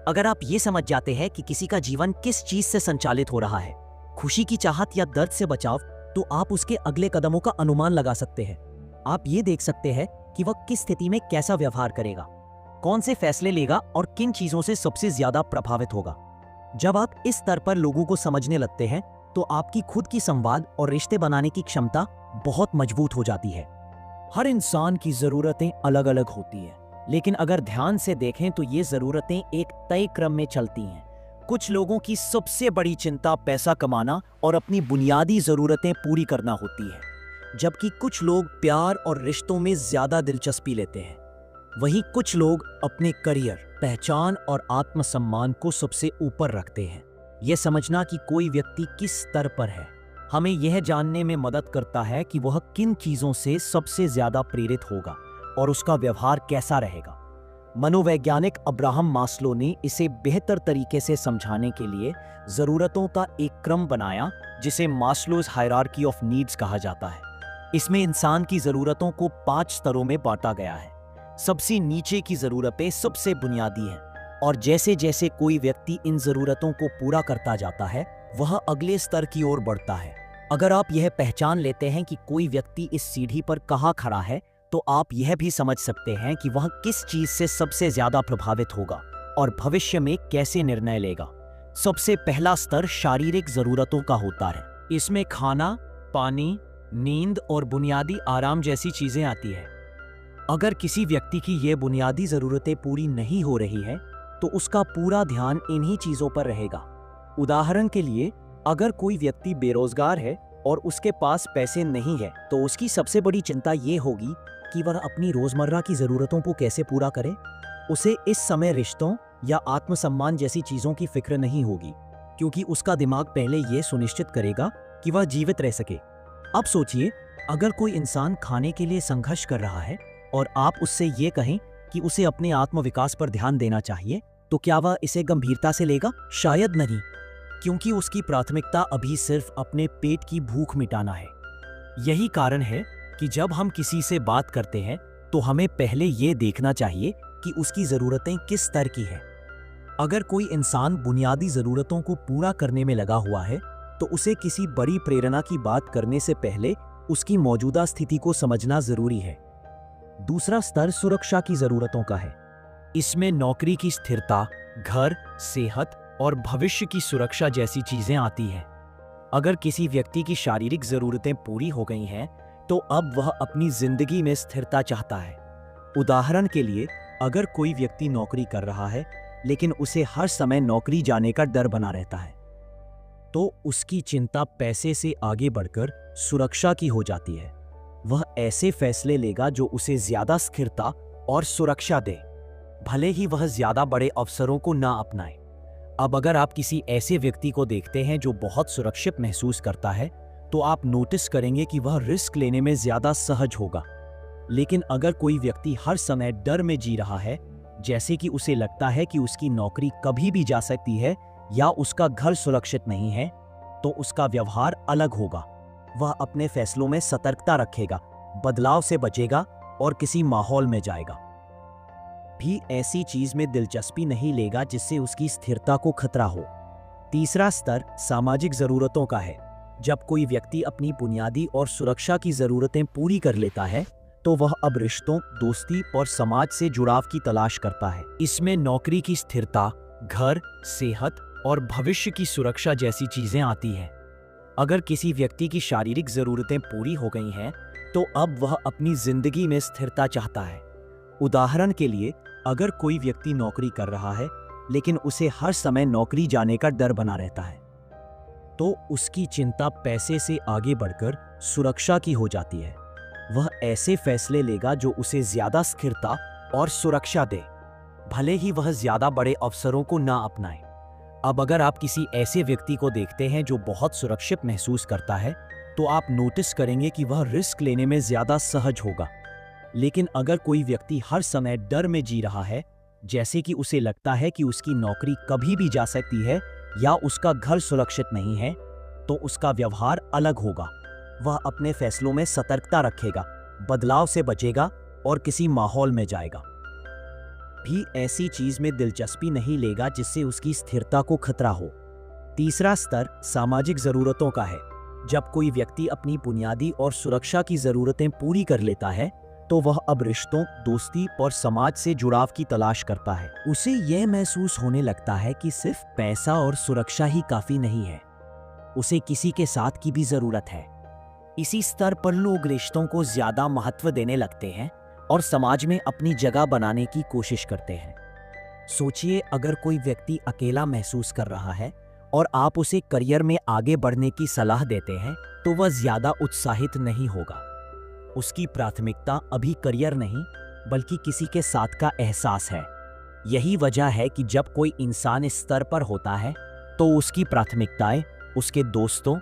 अगर आप ये समझ जाते हैं कि किसी का जीवन किस चीज से संचालित हो रहा है, खुशी की चाहत या दर्द से बचाव, तो आप उसके अगले कदमों का अनुमान लगा सकते हैं। आप ये देख सकते हैं कि वह किस स्थिति में कैसा व्यवहार करेगा, कौन से फैसले लेगा और किन चीजों से सबसे ज्यादा प्रभावित होगा। जब आप इस स्तर पर लोगों को समझने लगते हैं तो आपकी खुद की संवाद और रिश्ते बनाने की क्षमता बहुत मजबूत हो जाती है। हर इंसान की जरूरतें अलग अलग होती हैं, लेकिन अगर ध्यान से देखें तो ये जरूरतें एक तय क्रम में चलती हैं। कुछ लोगों की सबसे बड़ी चिंता पैसा कमाना और अपनी बुनियादी जरूरतें पूरी करना होती है, जबकि कुछ लोग प्यार और रिश्तों में ज्यादा दिलचस्पी लेते हैं। वहीं कुछ लोग अपने करियर, पहचान और आत्मसम्मान को सबसे ऊपर रखते हैं। यह समझना कि कोई व्यक्ति किस स्तर पर है हमें यह जानने में मदद करता है कि वह किन चीजों से सबसे ज्यादा प्रेरित होगा और उसका व्यवहार कैसा रहेगा। मनोवैज्ञानिक अब्राहम मास्लो ने इसे बेहतर तरीके से समझाने के लिए जरूरतों का एक क्रम बनाया जिसे मास्लोज हायरार्की ऑफ नीड्स कहा जाता है। इसमें इंसान की जरूरतों को 5 स्तरों में बांटा गया है। सबसे नीचे की जरूरतें सबसे बुनियादी हैं और जैसे जैसे कोई व्यक्ति इन जरूरतों को पूरा करता जाता है वह अगले स्तर की ओर बढ़ता है। अगर आप यह पहचान लेते हैं कि कोई व्यक्ति इस सीढ़ी पर कहाँ खड़ा है तो आप यह भी समझ सकते हैं कि वह किस चीज से सबसे ज्यादा प्रभावित होगा और भविष्य में कैसे निर्णय लेगा। सबसे पहला स्तर शारीरिक जरूरतों का होता है। इसमें खाना, पानी, नींद और बुनियादी आराम जैसी चीजें आती है। अगर किसी व्यक्ति की ये बुनियादी जरूरतें पूरी नहीं हो रही है तो उसका पूरा ध्यान इन्हीं चीजों पर रहेगा। उदाहरण के लिए, अगर कोई व्यक्ति बेरोजगार है और उसके पास पैसे नहीं है तो उसकी सबसे बड़ी चिंता ये होगी कि वह अपनी रोजमर्रा की जरूरतों को कैसे पूरा करे। उसे इस समय रिश्तों या आत्मसम्मान जैसी चीजों की फिक्र नहीं होगी, क्योंकि उसका दिमाग पहले यह सुनिश्चित करेगा कि वह जीवित रह सके। अब सोचिए, अगर कोई इंसान खाने के लिए संघर्ष कर रहा है और आप उससे ये कहें कि उसे अपने आत्मविकास पर ध्यान देना चाहिए, तो क्या वह इसे गंभीरता से लेगा? शायद नहीं, क्योंकि उसकी प्राथमिकता अभी सिर्फ अपने पेट की भूख मिटाना है। यही कारण है कि जब हम किसी से बात करते हैं तो हमें पहले ये देखना चाहिए कि उसकी ज़रूरतें किस स्तर की है। अगर कोई इंसान बुनियादी ज़रूरतों को पूरा करने में लगा हुआ है तो उसे किसी बड़ी प्रेरणा की बात करने से पहले उसकी मौजूदा स्थिति को समझना ज़रूरी है। दूसरा स्तर सुरक्षा की ज़रूरतों का है। इसमें नौकरी की स्थिरता, घर, सेहत और भविष्य की सुरक्षा जैसी चीजें आती हैं। अगर किसी व्यक्ति की शारीरिक जरूरतें पूरी हो गई हैं तो अब वह अपनी जिंदगी में स्थिरता चाहता है। उदाहरण के लिए, अगर कोई व्यक्ति नौकरी कर रहा है लेकिन उसे हर समय नौकरी जाने का डर बना रहता है तो उसकी चिंता पैसे से आगे बढ़कर सुरक्षा की हो जाती है। वह ऐसे फैसले लेगा जो उसे ज्यादा स्थिरता और सुरक्षा दे, भले ही वह ज्यादा बड़े अवसरों को ना अपनाए। अब अगर आप किसी ऐसे व्यक्ति को देखते हैं जो बहुत सुरक्षित महसूस करता है तो आप नोटिस करेंगे कि वह रिस्क लेने में ज्यादा सहज होगा। लेकिन अगर कोई व्यक्ति हर समय डर में जी रहा है, जैसे कि उसे लगता है कि उसकी नौकरी कभी भी जा सकती है या उसका घर सुरक्षित नहीं है, तो उसका व्यवहार अलग होगा। वह अपने फैसलों में सतर्कता रखेगा, बदलाव से बचेगा और किसी माहौल में जाएगा भी ऐसी चीज में दिलचस्पी नहीं लेगा जिससे उसकी स्थिरता को खतरा हो। तीसरा स्तर सामाजिक जरूरतों का है। जब कोई व्यक्ति अपनी बुनियादी और सुरक्षा की जरूरतें पूरी कर लेता है तो वह अब रिश्तों, दोस्ती और समाज से जुड़ाव की तलाश करता है। इसमें नौकरी की स्थिरता, घर, सेहत और भविष्य की सुरक्षा जैसी चीजें आती हैं। अगर किसी व्यक्ति की शारीरिक जरूरतें पूरी हो गई हैं तो अब वह अपनी जिंदगी में स्थिरता चाहता है। उदाहरण के लिए, अगर कोई व्यक्ति नौकरी कर रहा है लेकिन उसे हर समय नौकरी जाने का डर बना रहता है तो उसकी चिंता पैसे से आगे बढ़कर सुरक्षा की हो जाती है। वह ऐसे फैसले लेगा जो उसे ज्यादा स्थिरता और सुरक्षा दे, भले ही वह ज्यादा बड़े अवसरों को ना अपनाए। अब अगर आप किसी ऐसे व्यक्ति को देखते हैं जो बहुत सुरक्षित महसूस करता है तो आप नोटिस करेंगे कि वह रिस्क लेने में ज्यादा सहज होगा। लेकिन अगर कोई व्यक्ति हर समय डर में जी रहा है, जैसे कि उसे लगता है कि उसकी नौकरी कभी भी जा सकती है या उसका घर सुरक्षित नहीं है, तो उसका व्यवहार अलग होगा। वह अपने फैसलों में सतर्कता रखेगा, बदलाव से बचेगा और किसी माहौल में जाएगा भी ऐसी चीज में दिलचस्पी नहीं लेगा जिससे उसकी स्थिरता को खतरा हो। तीसरा स्तर सामाजिक जरूरतों का है। जब कोई व्यक्ति अपनी बुनियादी और सुरक्षा की जरूरतें पूरी कर लेता है, तो वह अब रिश्तों, दोस्ती और समाज से जुड़ाव की तलाश करता है। उसे यह महसूस होने लगता है कि सिर्फ पैसा और सुरक्षा ही काफी नहीं है, उसे किसी के साथ की भी जरूरत है। इसी स्तर पर लोग रिश्तों को ज्यादा महत्व देने लगते हैं और समाज में अपनी जगह बनाने की कोशिश करते हैं। सोचिए, अगर कोई व्यक्ति अकेला महसूस कर रहा है और आप उसे करियर में आगे बढ़ने की सलाह देते हैं, तो वह ज्यादा उत्साहित नहीं होगा। उसकी प्राथमिकता अभी करियर नहीं, बल्कि किसी के साथ का एहसास है। यही वजह है कि जब कोई इंसान इस स्तर पर होता है, तो उसकी प्राथमिकताएं उसके दोस्तों,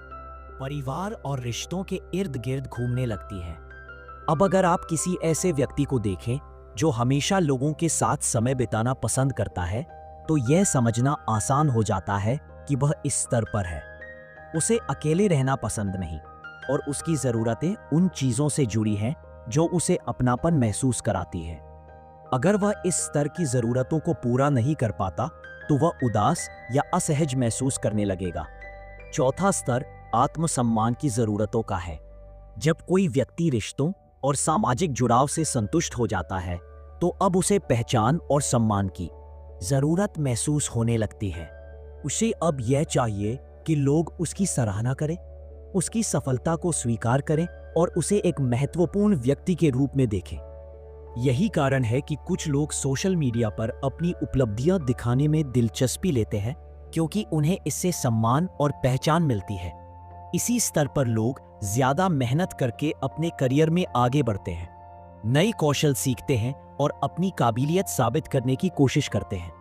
परिवार और रिश्तों के इर्द गिर्द घूमने लगती हैं। अब अगर आप किसी ऐसे व्यक्ति को देखें जो हमेशा लोगों के साथ समय बिताना पसंद करता है, तो यह समझना आसान हो जाता है कि वह इस स्तर पर है। उसे अकेले रहना पसंद नहीं और उसकी ज़रूरतें उन चीज़ों से जुड़ी हैं जो उसे अपनापन महसूस कराती है। अगर वह इस स्तर की ज़रूरतों को पूरा नहीं कर पाता, तो वह उदास या असहज महसूस करने लगेगा। चौथा स्तर आत्मसम्मान की ज़रूरतों का है। जब कोई व्यक्ति रिश्तों और सामाजिक जुड़ाव से संतुष्ट हो जाता है, तो अब उसे पहचान और सम्मान की ज़रूरत महसूस होने लगती है। उसे अब यह चाहिए कि लोग उसकी सराहना करें, उसकी सफलता को स्वीकार करें और उसे एक महत्वपूर्ण व्यक्ति के रूप में देखें। यही कारण है कि कुछ लोग सोशल मीडिया पर अपनी उपलब्धियां दिखाने में दिलचस्पी लेते हैं, क्योंकि उन्हें इससे सम्मान और पहचान मिलती है। इसी स्तर पर लोग ज्यादा मेहनत करके अपने करियर में आगे बढ़ते हैं, नए कौशल सीखते हैं और अपनी काबिलियत साबित करने की कोशिश करते हैं।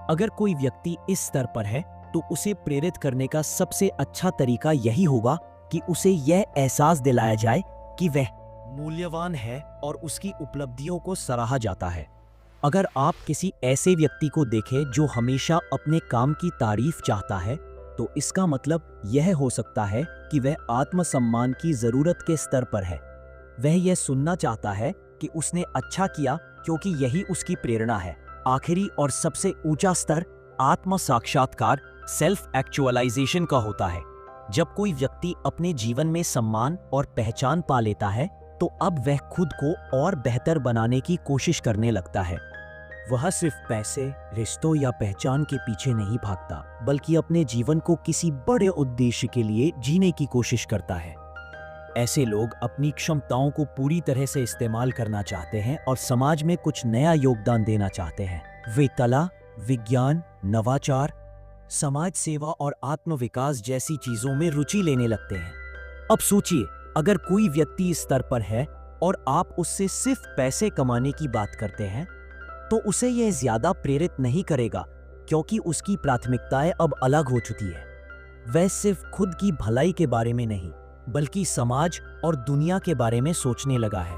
अगर कोई व्यक्ति इस स्तर पर है, तो उसे प्रेरित करने का सबसे अच्छा तरीका यही होगा कि उसे यह एहसास दिलाया जाए कि वह मूल्यवान है और उसकी उपलब्धियों को सराहा जाता है। अगर आप किसी ऐसे व्यक्ति को देखें जो हमेशा अपने काम की तारीफ चाहता है, तो इसका मतलब यह हो सकता है कि वह आत्मसम्मान की जरूरत के स्तर पर है। वह यह सुनना चाहता है कि उसने अच्छा किया, क्योंकि यही उसकी प्रेरणा है। आखिरी और सबसे ऊंचा स्तर आत्म साक्षात्कार, सेल्फ एक्चुअलाइजेशन का होता है। जब कोई व्यक्ति अपने जीवन में सम्मान और पहचान पा लेता है, तो अब वह खुद को और बेहतर बनाने की कोशिश करने लगता है। वह सिर्फ पैसे, रिश्तों या पहचान के पीछे नहीं भागता, बल्कि अपने जीवन को किसी बड़े उद्देश्य के लिए जीने की कोशिश करता है। ऐसे लोग अपनी क्षमताओं को पूरी तरह से इस्तेमाल करना चाहते हैं और समाज में कुछ नया योगदान देना चाहते हैं। वे कला, विज्ञान, नवाचार, समाज सेवा और आत्मविकास जैसी चीजों में रुचि लेने लगते हैं। अब सोचिए, अगर कोई व्यक्ति इस स्तर पर है और आप उससे सिर्फ पैसे कमाने की बात करते हैं, तो उसे यह ज्यादा प्रेरित नहीं करेगा, क्योंकि उसकी प्राथमिकताएं अब अलग हो चुकी है। वह सिर्फ खुद की भलाई के बारे में नहीं, बल्कि समाज और दुनिया के बारे में सोचने लगा है।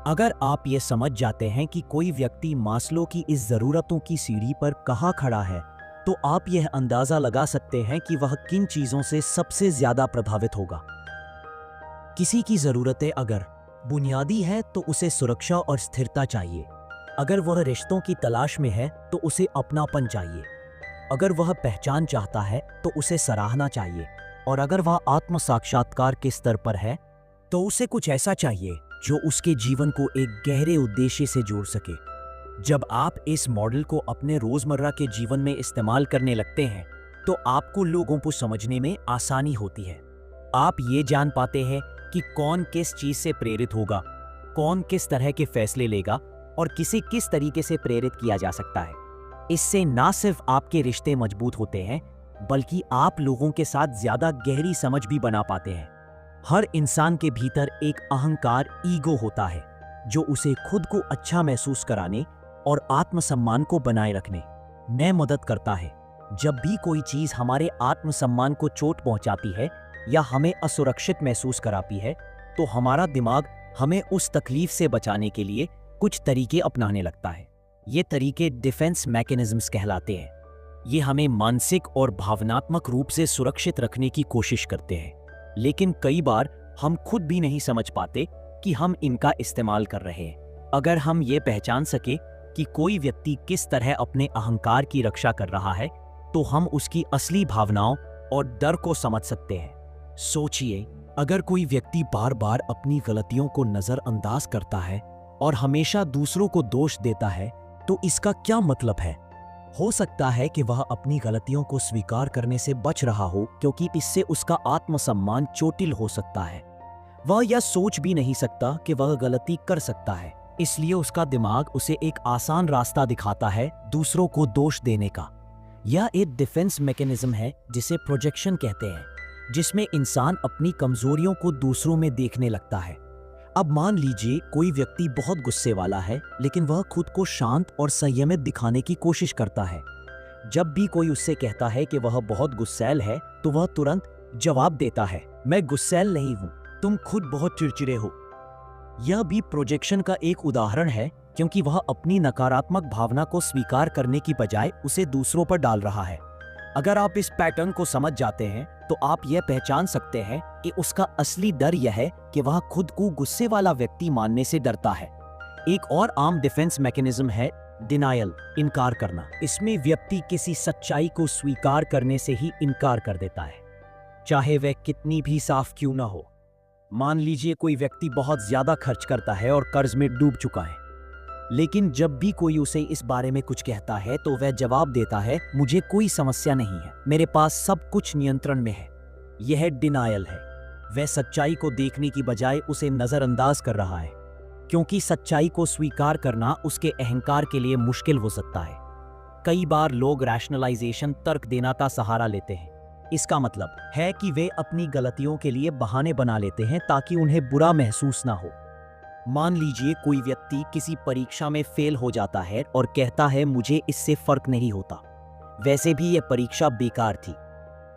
अगर आप ये समझ जाते हैं कि कोई व्यक्ति मास्लो की इस जरूरतों की सीढ़ी पर कहाँ खड़ा है, तो आप यह अंदाजा लगा सकते हैं कि वह किन चीजों से सबसे ज्यादा प्रभावित होगा। किसी की जरूरतें अगर बुनियादी है, तो उसे सुरक्षा और स्थिरता चाहिए। अगर वह रिश्तों की तलाश में है, तो उसे अपनापन चाहिए। अगर वह पहचान चाहता है, तो उसे सराहना चाहिए। और अगर वह आत्म साक्षात्कार के स्तर पर है, तो उसे कुछ ऐसा चाहिए जो उसके जीवन को एक गहरे उद्देश्य से जोड़ सके। जब आप इस मॉडल को अपने रोजमर्रा के जीवन में इस्तेमाल करने लगते हैं, तो आपको लोगों को समझने में आसानी होती है। आप ये जान पाते हैं कि कौन किस चीज से प्रेरित होगा, कौन किस तरह के फैसले लेगा और किसे किस तरीके से प्रेरित किया जा सकता है। इससे ना सिर्फ आपके रिश्ते मजबूत होते हैं, बल्कि आप लोगों के साथ ज्यादा गहरी समझ भी बना पाते हैं। हर इंसान के भीतर एक अहंकार, ईगो होता है, जो उसे खुद को अच्छा महसूस कराने और आत्मसम्मान को बनाए रखने में मदद करता है। जब भी कोई चीज हमारे आत्मसम्मान को चोट पहुंचाती है या हमें असुरक्षित महसूस कराती है, तो हमारा दिमाग हमें उस तकलीफ से बचाने के लिए कुछ तरीके अपनाने लगता है। ये तरीके डिफेंस मैकेनिज्म्स कहलाते हैं। ये हमें मानसिक और भावनात्मक रूप से सुरक्षित रखने की कोशिश करते हैं, लेकिन कई बार हम खुद भी नहीं समझ पाते कि हम इनका इस्तेमाल कर रहे हैं। अगर हम ये पहचान सके कि कोई व्यक्ति किस तरह अपने अहंकार की रक्षा कर रहा है, तो हम उसकी असली भावनाओं और डर को समझ सकते हैं। सोचिए, अगर कोई व्यक्ति बार बार अपनी गलतियों को नजरअंदाज करता है और हमेशा दूसरों को दोष देता है, तो इसका क्या मतलब है? हो सकता है कि वह अपनी गलतियों को स्वीकार करने से बच रहा हो, क्योंकि इससे उसका आत्मसम्मान चोटिल हो सकता है। वह यह सोच भी नहीं सकता कि वह गलती कर सकता है, इसलिए उसका दिमाग उसे एक आसान रास्ता दिखाता है दूसरों को दोष देने का। यह एक डिफेंस मैकेनिज्म है जिसे प्रोजेक्शन कहते हैं, जिसमें इंसान अपनी कमजोरियों को दूसरों में देखने लगता है। अब मान लीजिए कोई व्यक्ति बहुत गुस्से वाला है, लेकिन वह खुद को शांत और संयमित दिखाने की कोशिश करता है। जब भी कोई उससे कहता है कि वह बहुत गुस्सैल है, तो वह तुरंत जवाब देता है, मैं गुस्सैल नहीं हूं, तुम खुद बहुत चिड़चिड़े हो। यह भी प्रोजेक्शन का एक उदाहरण है, क्योंकि वह अपनी नकारात्मक भावना को स्वीकार करने की बजाय उसे दूसरों पर डाल रहा है। अगर आप इस पैटर्न को समझ जाते हैं, तो आप यह पहचान सकते हैं कि उसका असली डर यह है कि वह खुद को गुस्से वाला व्यक्ति मानने से डरता है। एक और आम डिफेंस मैकेनिज्म है डिनायल, इनकार करना। इसमें व्यक्ति किसी सच्चाई को स्वीकार करने से ही इनकार कर देता है, चाहे वह कितनी भी साफ क्यों ना हो। मान लीजिए कोई व्यक्ति बहुत ज्यादा खर्च करता है और कर्ज में डूब चुका है, लेकिन जब भी कोई उसे इस बारे में कुछ कहता है, तो वह जवाब देता है, मुझे कोई समस्या नहीं है, मेरे पास सब कुछ नियंत्रण में है। यह डिनायल है। वह सच्चाई को देखने की बजाय उसे नजरअंदाज कर रहा है, क्योंकि सच्चाई को स्वीकार करना उसके अहंकार के लिए मुश्किल हो सकता है। कई बार लोग रैशनलाइजेशन, तर्क देना का सहारा लेते हैं। इसका मतलब है कि वे अपनी गलतियों के लिए बहाने बना लेते हैं ताकि उन्हें बुरा महसूस ना हो। मान लीजिए कोई व्यक्ति किसी परीक्षा में फेल हो जाता है और कहता है, मुझे इससे फर्क नहीं होता, वैसे भी यह परीक्षा बेकार थी।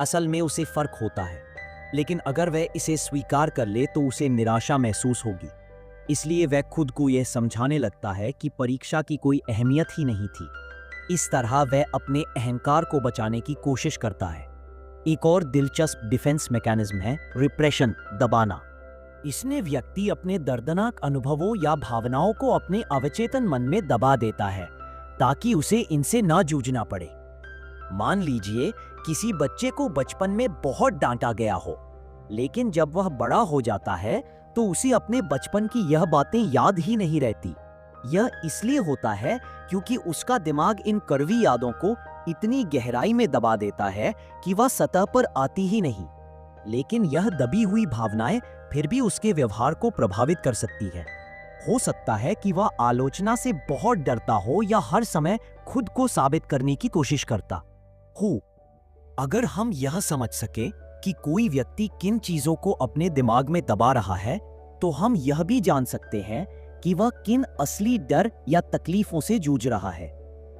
असल में उसे फर्क होता है, लेकिन अगर वह इसे स्वीकार कर ले तो उसे निराशा महसूस होगी। इसलिए वह खुद को यह समझाने लगता है कि परीक्षा की कोई अहमियत ही नहीं थी। इस तरह वह अपने अहंकार को बचाने की कोशिश करता है। एक और दिलचस्प डिफेंस मैकेनिज्म है रिप्रेशन, दबाना। इसने व्यक्ति अपने दर्दनाक अनुभवों या भावनाओं को अपने अवचेतन मन में दबा देता है, ताकि उसे इनसे ना जूझना पड़े। मान लीजिए किसी बच्चे को बचपन में बहुत डांटा गया हो, लेकिन जब वह बड़ा हो जाता है तो उसे अपने बचपन की यह बातें याद ही नहीं रहती। यह इसलिए होता है क्योंकि उसका दिमाग इन कड़वी यादों को इतनी गहराई में दबा देता है कि वह सतह पर आती ही नहीं। लेकिन यह दबी हुई भावनाएं फिर भी उसके व्यवहार को प्रभावित कर सकती है। हो सकता है कि वह आलोचना से बहुत डरता हो या हर समय खुद को साबित करने की कोशिश करता हो। अगर हम यह समझ सके कि कोई व्यक्ति किन चीजों को अपने दिमाग में दबा रहा है, तो हम यह भी जान सकते हैं कि वह किन असली डर या तकलीफों से जूझ रहा है।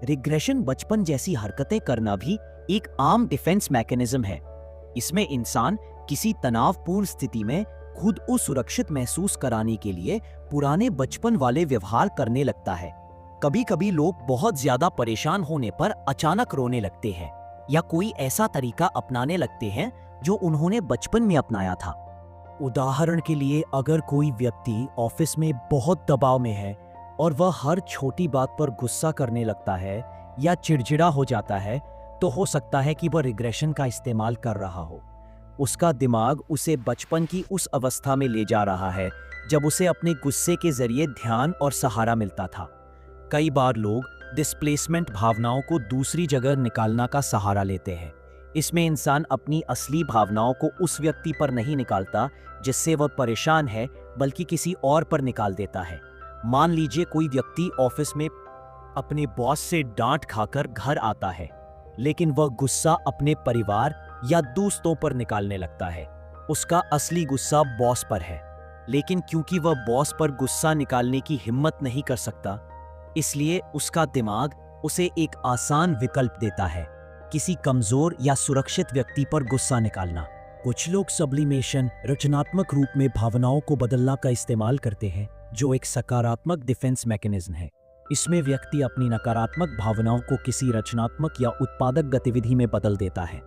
रिग्रेशन, बचपन जैसी हरकतें करना भी एक आम डिफेंस मैकेनिज्म है। इसमें इंसान किसी तनावपूर्ण स्थिति में खुद को सुरक्षित महसूस कराने के लिए पुराने बचपन वाले व्यवहार करने लगता है। कभी कभी लोग बहुत ज्यादा परेशान होने पर अचानक रोने लगते हैं या कोई ऐसा तरीका अपनाने लगते हैं जो उन्होंने बचपन में अपनाया था। उदाहरण के लिए, अगर कोई व्यक्ति ऑफिस में बहुत दबाव में है और वह हर छोटी बात पर गुस्सा करने लगता है या चिड़चिड़ा हो जाता है, तो हो सकता है कि वह रिग्रेशन का इस्तेमाल कर रहा हो। उसका दिमाग उसे बचपन की उस अवस्था में ले जा रहा है जब उसे अपने गुस्से के जरिए ध्यान और सहारा मिलता था। कई बार लोग डिस्प्लेसमेंट भावनाओं को दूसरी जगह निकालना का सहारा लेते हैं। इसमें इंसान अपनी असली भावनाओं को उस व्यक्ति पर नहीं निकालता जिससे वह परेशान है, बल्कि किसी और पर निकाल देता है। मान लीजिए कोई व्यक्ति ऑफिस में अपने बॉस से डांट खाकर घर आता है, लेकिन वह गुस्सा अपने परिवार या दोस्तों पर निकालने लगता है। उसका असली गुस्सा बॉस पर है, लेकिन क्योंकि वह बॉस पर गुस्सा निकालने की हिम्मत नहीं कर सकता, इसलिए उसका दिमाग उसे एक आसान विकल्प देता है, किसी कमजोर या सुरक्षित व्यक्ति पर गुस्सा निकालना। कुछ लोग सब्लिमेशन रचनात्मक रूप में भावनाओं को बदलना का इस्तेमाल करते हैं, जो एक सकारात्मक डिफेंस मैकेनिज्म है। इसमें व्यक्ति अपनी नकारात्मक भावनाओं को किसी रचनात्मक या उत्पादक गतिविधि में बदल देता है।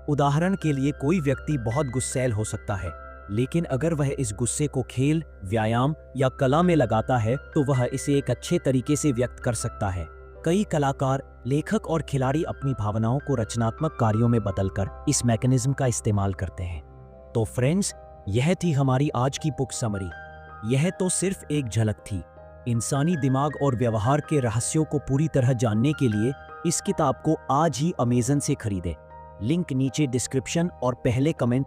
उदाहरण के लिए, कोई व्यक्ति बहुत गुस्सैल हो सकता है, लेकिन अगर वह इस गुस्से को खेल, व्यायाम या कला में लगाता है तो वह इसे एक अच्छे तरीके से व्यक्त कर सकता है। कई कलाकार, लेखक और खिलाड़ी अपनी भावनाओं को रचनात्मक कार्यों में बदलकर इस मैकेनिज्म का इस्तेमाल करते हैं। तो फ्रेंड्स, यह थी हमारी आज की बुक समरी। यह तो सिर्फ एक झलक थी। इंसानी दिमाग और व्यवहार के रहस्यों को पूरी तरह जानने के लिए इस किताब को आज ही अमेज़न से खरीदें। लिंक नीचे डिस्क्रिप्शन और पहले कमेंट